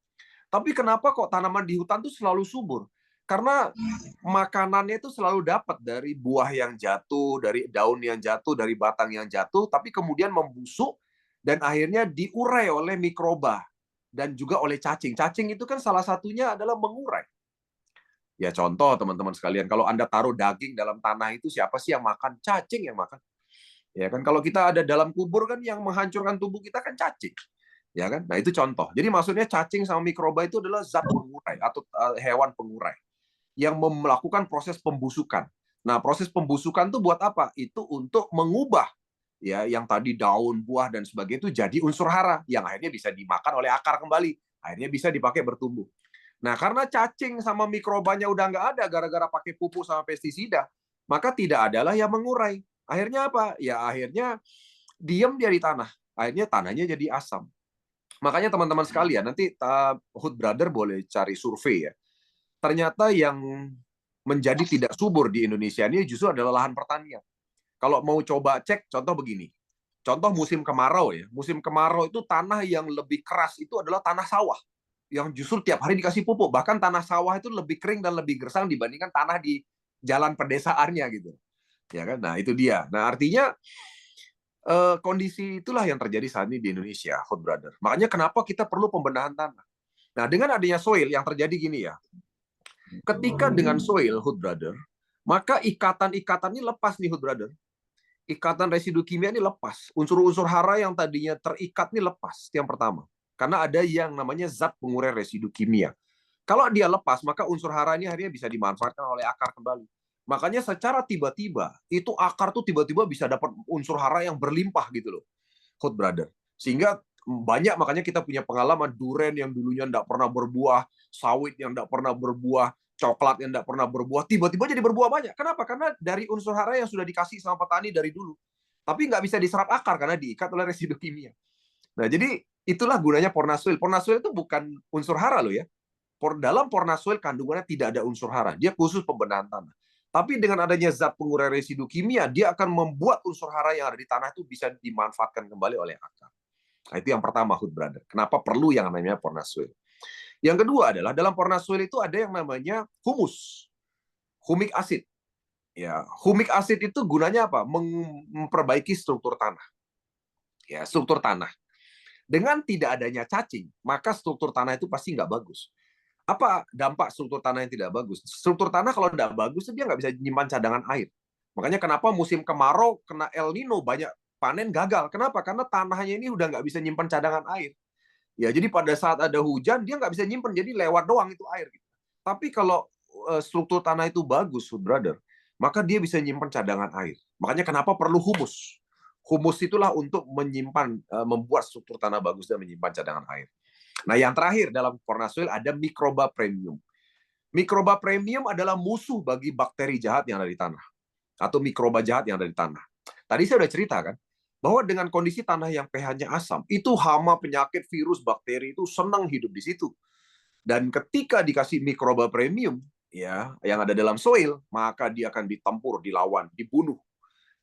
Tapi kenapa kok tanaman di hutan itu selalu subur? Karena makanannya itu selalu dapat dari buah yang jatuh, dari daun yang jatuh, dari batang yang jatuh, tapi kemudian membusuk dan akhirnya diurai oleh mikroba dan juga oleh cacing. Cacing itu kan salah satunya adalah mengurai. Ya contoh teman-teman sekalian, kalau Anda taruh daging dalam tanah itu siapa sih yang makan? Cacing yang makan. Ya kan kalau kita ada dalam kubur kan yang menghancurkan tubuh kita kan cacing. Ya kan? Nah, itu contoh. Jadi maksudnya cacing sama mikroba itu adalah zat pengurai atau hewan pengurai yang melakukan proses pembusukan. Nah, proses pembusukan itu buat apa? Itu untuk mengubah ya yang tadi daun, buah dan sebagainya itu jadi unsur hara yang akhirnya bisa dimakan oleh akar kembali. Akhirnya bisa dipakai bertumbuh. Nah, karena cacing sama mikrobanya udah nggak ada gara-gara pakai pupuk sama pestisida, maka tidak adalah yang mengurai. Akhirnya apa? Ya akhirnya diam dia di tanah. Akhirnya tanahnya jadi asam. Makanya teman-teman sekalian, nanti Hood Brother boleh cari survei ya. Ternyata yang menjadi tidak subur di Indonesia ini justru adalah lahan pertanian. Kalau mau coba cek, contoh begini. Contoh musim kemarau ya. Musim kemarau itu tanah yang lebih keras itu adalah tanah sawah. Yang justru tiap hari dikasih pupuk. Bahkan tanah sawah itu lebih kering dan lebih gersang dibandingkan tanah di jalan pedesaannya gitu. Ya kan? Nah, itu dia. Nah, artinya kondisi itulah yang terjadi saat ini di Indonesia, Hood Brother. Makanya kenapa kita perlu pembenahan tanah. Nah, dengan adanya soil yang terjadi gini ya. Ketika dengan soil, Hood Brother, maka ikatan-ikatan ini lepas nih, Hood Brother. Ikatan residu kimia ini lepas. Unsur-unsur hara yang tadinya terikat ini lepas. Itu yang pertama. Karena ada yang namanya zat pengurai residu kimia. Kalau dia lepas, maka unsur hara ini akhirnya bisa dimanfaatkan oleh akar kembali. Makanya secara tiba-tiba, itu akar tuh tiba-tiba bisa dapat unsur hara yang berlimpah gitu loh. Hood Brother. Sehingga banyak, makanya kita punya pengalaman duren yang dulunya tidak pernah berbuah, sawit yang tidak pernah berbuah, coklat yang tidak pernah berbuah, tiba-tiba jadi berbuah banyak. Kenapa? Karena dari unsur hara yang sudah dikasih sama petani dari dulu. Tapi nggak bisa diserap akar karena diikat oleh residu kimia. Nah, jadi itulah gunanya Pornasoil. Pornasoil itu bukan unsur hara loh ya. Dalam Pornasoil kandungannya tidak ada unsur hara. Dia khusus pembenahan tanah. Tapi dengan adanya zat pengurai residu kimia, dia akan membuat unsur hara yang ada di tanah itu bisa dimanfaatkan kembali oleh akar. Nah, itu yang pertama, Hood Brother. Kenapa perlu yang namanya Pornasoil? Yang kedua adalah dalam Pornasoil itu ada yang namanya humus, humic acid. Ya, humic acid itu gunanya apa? Memperbaiki struktur tanah. Ya, struktur tanah. Dengan tidak adanya cacing, maka struktur tanah itu pasti nggak bagus. Apa dampak struktur tanah yang tidak bagus? Struktur tanah kalau tidak bagus, dia nggak bisa menyimpan cadangan air. Makanya kenapa musim kemarau kena El Nino banyak panen gagal. Kenapa? Karena tanahnya ini udah nggak bisa nyimpan cadangan air. Ya, jadi pada saat ada hujan, dia nggak bisa nyimpan, jadi lewat doang itu air. Tapi kalau struktur tanah itu bagus, brother, maka dia bisa nyimpan cadangan air. Makanya kenapa perlu humus. Humus itulah untuk menyimpan, membuat struktur tanah bagus dan menyimpan cadangan air. Nah, yang terakhir dalam Pornasoil ada mikroba premium. Mikroba premium adalah musuh bagi bakteri jahat yang ada di tanah atau mikroba jahat yang ada di tanah. Tadi saya sudah cerita kan bahwa dengan kondisi tanah yang pH-nya asam, itu hama, penyakit, virus, bakteri itu senang hidup di situ. Dan ketika dikasih mikroba premium ya yang ada dalam soil, maka dia akan ditempur, dilawan, dibunuh.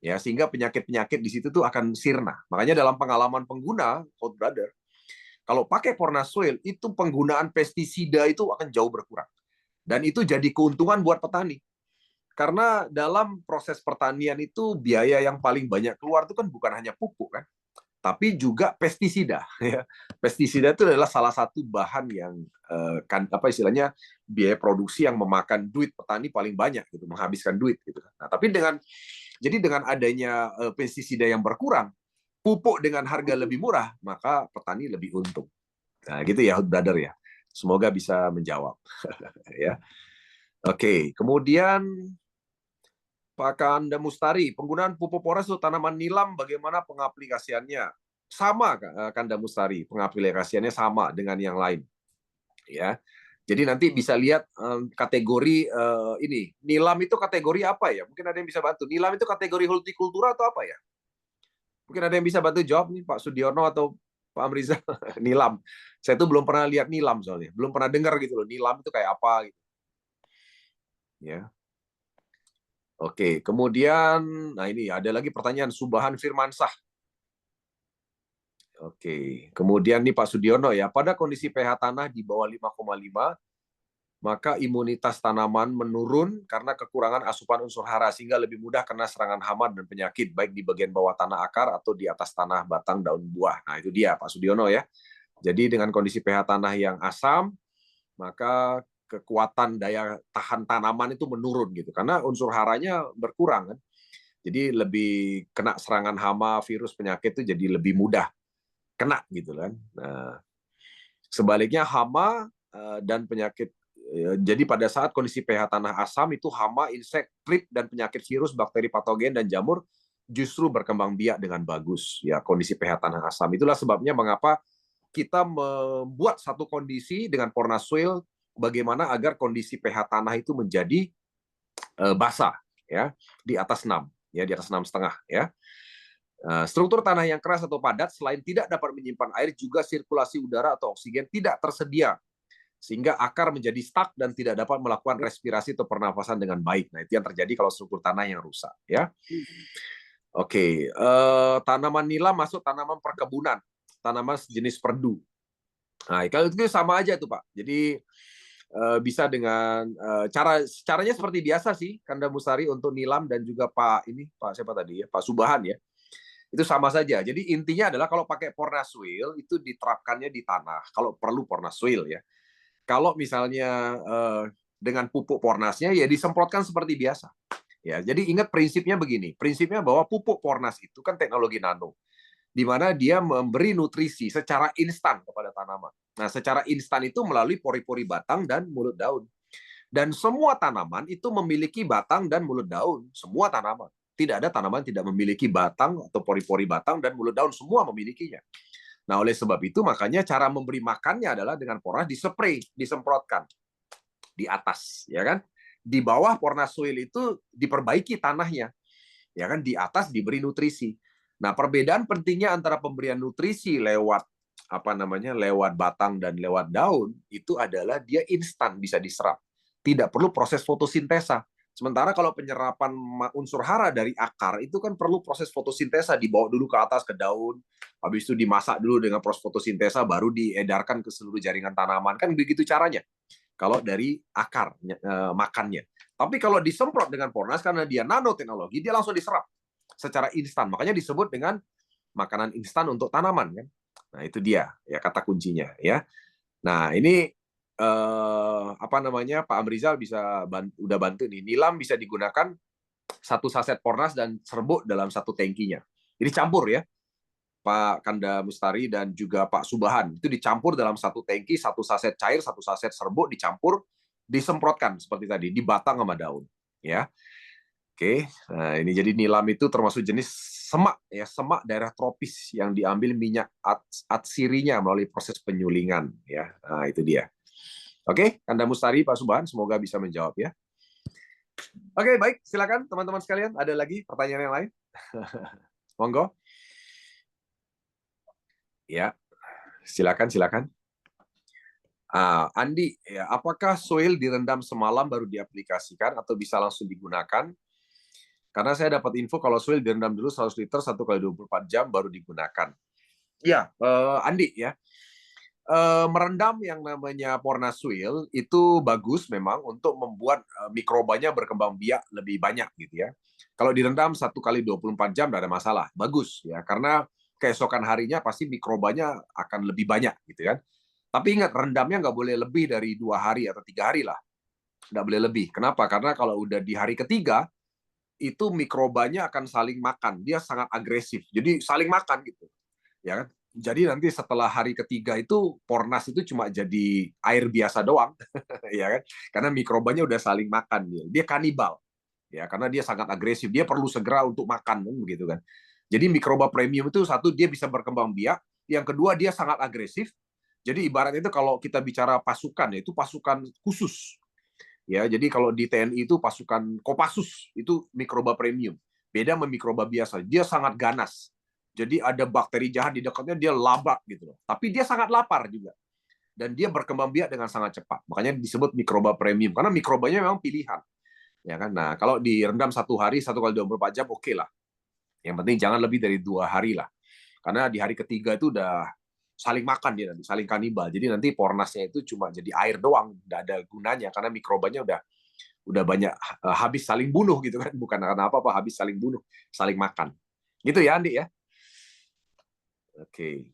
Ya, sehingga penyakit-penyakit di situ tuh akan sirna. Makanya dalam pengalaman pengguna, Hood Brother, kalau pakai Pornasoil, itu penggunaan pestisida itu akan jauh berkurang. Dan itu jadi keuntungan buat petani. Karena dalam proses pertanian itu biaya yang paling banyak keluar itu kan bukan hanya pupuk kan, tapi juga pestisida. Pestisida itu adalah salah satu bahan yang kan apa istilahnya biaya produksi yang memakan duit petani paling banyak gitu, menghabiskan duit gitu. Nah, tapi dengan adanya pestisida yang berkurang, pupuk dengan harga lebih murah, maka petani lebih untung. Nah, gitu ya, brother ya. Semoga bisa menjawab. Ya. Oke, kemudian Pak Kanda Mustari, penggunaan pupuk poras untuk tanaman nilam bagaimana pengaplikasiannya? sama Kanda Mustari, pengaplikasiannya sama dengan yang lain. Ya. Jadi nanti bisa lihat kategori ini. Nilam itu kategori apa ya? Mungkin ada yang bisa bantu. Nilam itu kategori hortikultura atau apa ya? Mungkin ada yang bisa bantu jawab nih, Pak Sudiono atau Pak Amrizal. Nilam. Saya tuh belum pernah lihat nilam soalnya. Belum pernah dengar gitu loh. Nilam itu kayak apa gitu. Ya. Oke, kemudian nah ini ada lagi pertanyaan Subahan Firmansah. Oke, kemudian nih Pak Sudiono ya, pada kondisi pH tanah di bawah 5,5, maka imunitas tanaman menurun karena kekurangan asupan unsur hara sehingga lebih mudah kena serangan hama dan penyakit baik di bagian bawah tanah akar atau di atas tanah batang daun buah. Nah, itu dia Pak Sudiono ya. Jadi dengan kondisi pH tanah yang asam, maka kekuatan daya tahan tanaman itu menurun gitu karena unsur haranya berkurang kan. Jadi lebih kena serangan hama, virus, penyakit itu jadi lebih mudah kena gitu kan. Nah, sebaliknya hama dan penyakit, jadi pada saat kondisi pH tanah asam itu hama, insek, trip dan penyakit virus, bakteri patogen dan jamur justru berkembang biak dengan bagus ya kondisi pH tanah asam. Itulah sebabnya mengapa kita membuat satu kondisi dengan Porna Soil bagaimana agar kondisi pH tanah itu menjadi basah ya di atas 6 ya, di atas 6,5 ya. Struktur tanah yang keras atau padat selain tidak dapat menyimpan air juga sirkulasi udara atau oksigen tidak tersedia sehingga akar menjadi stuck dan tidak dapat melakukan respirasi atau pernafasan dengan baik. Nah, itu yang terjadi kalau struktur tanah yang rusak ya. Oke, tanaman nilam masuk tanaman perkebunan, tanaman sejenis perdu. Nah, kalau itu sama aja tuh Pak. Jadi bisa dengan caranya seperti biasa sih Kanda Mustari untuk nilam dan juga Pak siapa tadi ya, Pak Subahan ya. Itu sama saja. Jadi intinya adalah kalau pakai Porna Soil itu diterapkannya di tanah. Kalau perlu Porna Soil ya. Kalau misalnya dengan pupuk Pornasnya ya disemprotkan seperti biasa. Ya, jadi ingat prinsipnya begini. Prinsipnya bahwa pupuk Pornas itu kan teknologi nano, di mana dia memberi nutrisi secara instan kepada tanaman. Nah, secara instan itu melalui pori-pori batang dan mulut daun. Dan semua tanaman itu memiliki batang dan mulut daun. Semua tanaman. Tidak ada tanaman tidak memiliki batang atau pori-pori batang dan mulut daun, semua memilikinya. Nah, oleh sebab itu makanya cara memberi makannya adalah dengan Pornas dispray, disemprotkan di atas, ya kan? Di bawah Porna Soil itu diperbaiki tanahnya, ya kan? Di atas diberi nutrisi. Nah, perbedaan pentingnya antara pemberian nutrisi lewat lewat batang dan lewat daun itu adalah dia instan bisa diserap, tidak perlu proses fotosintesa. Sementara kalau penyerapan unsur hara dari akar itu kan perlu proses fotosintesa, dibawa dulu ke atas ke daun, habis itu dimasak dulu dengan proses fotosintesa, baru diedarkan ke seluruh jaringan tanaman. Kan begitu caranya kalau dari akar makannya. Tapi kalau disemprot dengan Pornas karena dia nanoteknologi, dia langsung diserap secara instan. Makanya disebut dengan makanan instan untuk tanaman kan. Nah, itu dia ya kata kuncinya ya. Nah, ini Pak Amrizal udah bantu nih. Nilam bisa digunakan 1 saset Pornas dan serbuk dalam 1 tangkinya. Jadi campur ya, Pak Kanda Mustari dan juga Pak Subahan. Itu dicampur dalam 1 tangki, 1 saset cair, 1 saset serbuk dicampur, disemprotkan seperti tadi di batang sama daun. Ya, oke. Nah, ini jadi nilam itu termasuk jenis semak ya, semak daerah tropis yang diambil minyak atsirinya melalui proses penyulingan ya. Nah, itu dia. Oke, Kanda Mustari, Pak Subahan, semoga bisa menjawab ya. Oke, baik, silakan teman-teman sekalian. Ada lagi pertanyaan yang lain? Monggo. Ya, silakan. Andi, ya, apakah soil direndam semalam baru diaplikasikan atau bisa langsung digunakan? Karena saya dapat info kalau soil direndam dulu 100 liter 1 kali 24 jam baru digunakan. Ya, Andi ya. Merendam yang namanya Porna Soil itu bagus memang untuk membuat mikrobanya berkembang biak lebih banyak gitu ya. Kalau direndam 1 kali 24 jam tidak ada masalah, bagus ya, karena keesokan harinya pasti mikrobanya akan lebih banyak gitu kan. Tapi ingat, rendamnya nggak boleh lebih dari 2 hari atau 3 hari lah, nggak boleh lebih. Kenapa? Karena kalau udah di hari ketiga itu mikrobanya akan saling makan, dia sangat agresif, jadi saling makan gitu ya kan. Jadi nanti setelah hari ketiga itu Pornas itu cuma jadi air biasa doang, ya kan? Karena mikrobanya udah saling makan dia kanibal, ya karena dia sangat agresif, dia perlu segera untuk makan kan begitu kan. Jadi mikroba premium itu satu, dia bisa berkembang biak, yang kedua dia sangat agresif. Jadi ibaratnya itu kalau kita bicara pasukan, itu pasukan khusus. Ya, jadi kalau di TNI itu pasukan Kopassus itu mikroba premium. Beda sama mikroba biasa, dia sangat ganas. Jadi ada bakteri jahat di dekatnya, dia labak gitu loh. Tapi dia sangat lapar juga. Dan dia berkembang biak dengan sangat cepat. Makanya disebut mikroba premium karena mikrobanya memang pilihan. Ya kan? Nah, kalau direndam 1 hari 1 kali 24 jam oke lah. Yang penting jangan lebih dari 2 hari lah. Karena di hari ketiga itu udah saling makan dia nanti, saling kanibal. Jadi nanti pornasnya itu cuma jadi air doang, nggak ada gunanya karena mikrobanya udah banyak habis saling bunuh gitu kan, bukan karena apa-apa, habis saling bunuh, saling makan. Gitu ya Andi ya. Oke.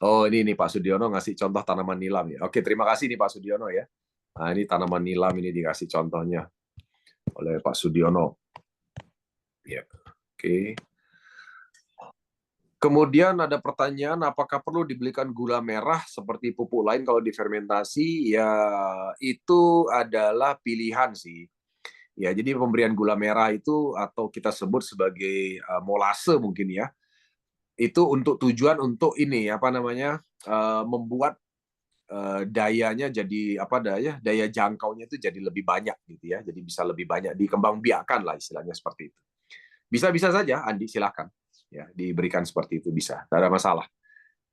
Oh ini Pak Sudiono ngasih contoh tanaman nilam ya. Oke, terima kasih nih Pak Sudiono ya. Nah ini tanaman nilam ini dikasih contohnya oleh Pak Sudiono. Ya, oke. Kemudian ada pertanyaan, apakah perlu dibelikan gula merah seperti pupuk lain kalau difermentasi? Ya, itu adalah pilihan sih. Ya, jadi pemberian gula merah itu atau kita sebut sebagai molase mungkin ya. Itu untuk tujuan untuk ini apa namanya? Membuat dayanya jadi apa daya jangkaunya itu jadi lebih banyak gitu ya. Jadi bisa lebih banyak dikembangbiakkan lah istilahnya seperti itu. Bisa-bisa saja Andi, silakan. Ya, diberikan seperti itu bisa, tidak ada masalah.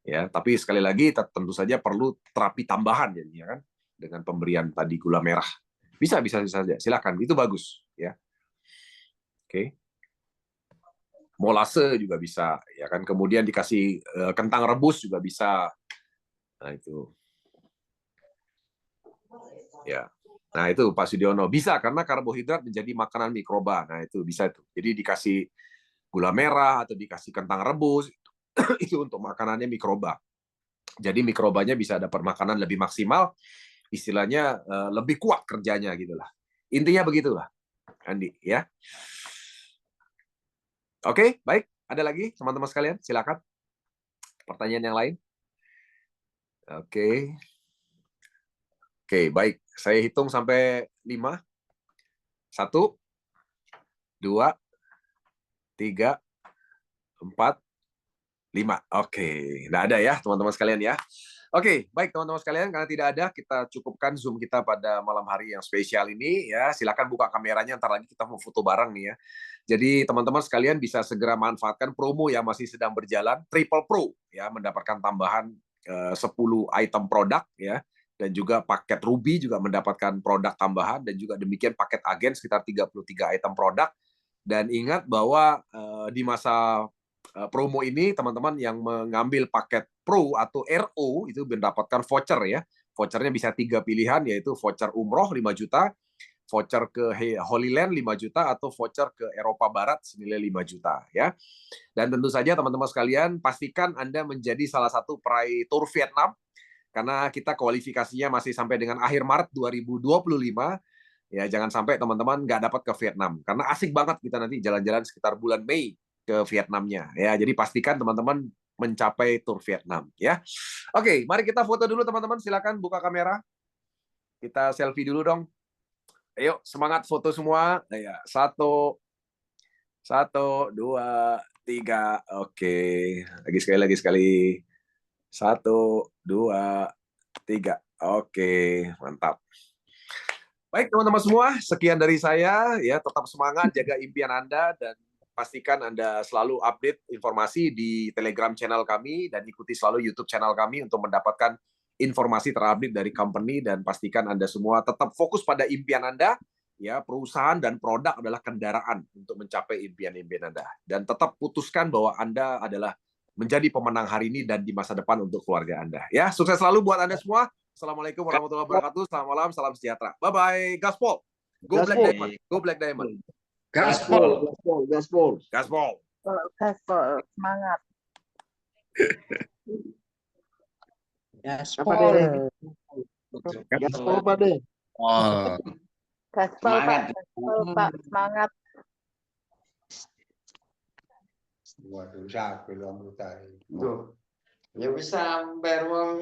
Ya, tapi sekali lagi tentu saja perlu terapi tambahan jadinya kan dengan pemberian tadi gula merah. Bisa saja, silakan. Itu bagus ya. Oke. Molase juga bisa ya kan, kemudian dikasih kentang rebus juga bisa. Nah, itu. Ya. Nah, itu Pak Sudiono bisa karena karbohidrat menjadi makanan mikroba. Nah, itu bisa itu. Jadi dikasih gula merah atau dikasih kentang rebus itu untuk makanannya mikroba. Jadi mikrobanya bisa dapat makanan lebih maksimal, istilahnya lebih kuat kerjanya gitulah. Intinya begitulah, Andi ya. Oke, baik. Ada lagi teman-teman sekalian? Silakan. Pertanyaan yang lain? Oke. Oke, baik. Saya hitung sampai 5. 1, 2, 3, 4, 5. Oke. Nggak ada ya, teman-teman sekalian ya. Oke, baik teman-teman sekalian, karena tidak ada, kita cukupkan Zoom kita pada malam hari yang spesial ini ya. Silakan buka kameranya, ntar lagi kita mau foto bareng nih ya. Jadi teman-teman sekalian bisa segera manfaatkan promo yang masih sedang berjalan, Triple Pro ya, mendapatkan tambahan 10 item produk ya. Dan juga paket Ruby juga mendapatkan produk tambahan, dan juga demikian paket agen sekitar 33 item produk. Dan ingat bahwa di masa promo ini teman-teman yang mengambil paket Pro atau RO itu mendapatkan voucher ya. Vouchernya bisa 3 pilihan, yaitu voucher umroh 5 juta, voucher ke Holy Land 5 juta, atau voucher ke Eropa Barat senilai 5 juta ya. Dan tentu saja teman-teman sekalian pastikan Anda menjadi salah satu peraih tur Vietnam karena kita kualifikasinya masih sampai dengan akhir Maret 2025. Ya, jangan sampai teman-teman nggak dapat ke Vietnam karena asik banget kita nanti jalan-jalan sekitar bulan Mei ke Vietnamnya ya. Jadi pastikan teman-teman mencapai tur Vietnam ya. Oke, mari kita foto dulu teman-teman, silakan buka kamera. Kita selfie dulu dong. Ayo, semangat foto semua. Ya, 1, 2, 3. Oke. Lagi sekali. 1, 2, 3. Oke, mantap. Baik teman-teman semua, sekian dari saya ya. Tetap semangat, jaga impian Anda, dan pastikan Anda selalu update informasi di Telegram channel kami dan ikuti selalu YouTube channel kami untuk mendapatkan informasi terupdate dari company. Dan pastikan Anda semua tetap fokus pada impian Anda ya. Perusahaan dan produk adalah kendaraan untuk mencapai impian-impian Anda, dan tetap putuskan bahwa Anda adalah menjadi pemenang hari ini dan di masa depan untuk keluarga Anda ya. Sukses selalu buat Anda semua. Assalamualaikum warahmatullahi wabarakatuh. Selamat malam, salam sejahtera. Bye-bye. Gaspol. Go Black Diamond. Go Black Diamond. Gaspol. Gaspol. Gaspol, semangat. Gaspol. Gaspol, Pak De. Gaspol, Pak. Gaspol, Pak. Semangat. Waduh, siapa lu ambil tadi? Tuh. Ya bisa ambil wong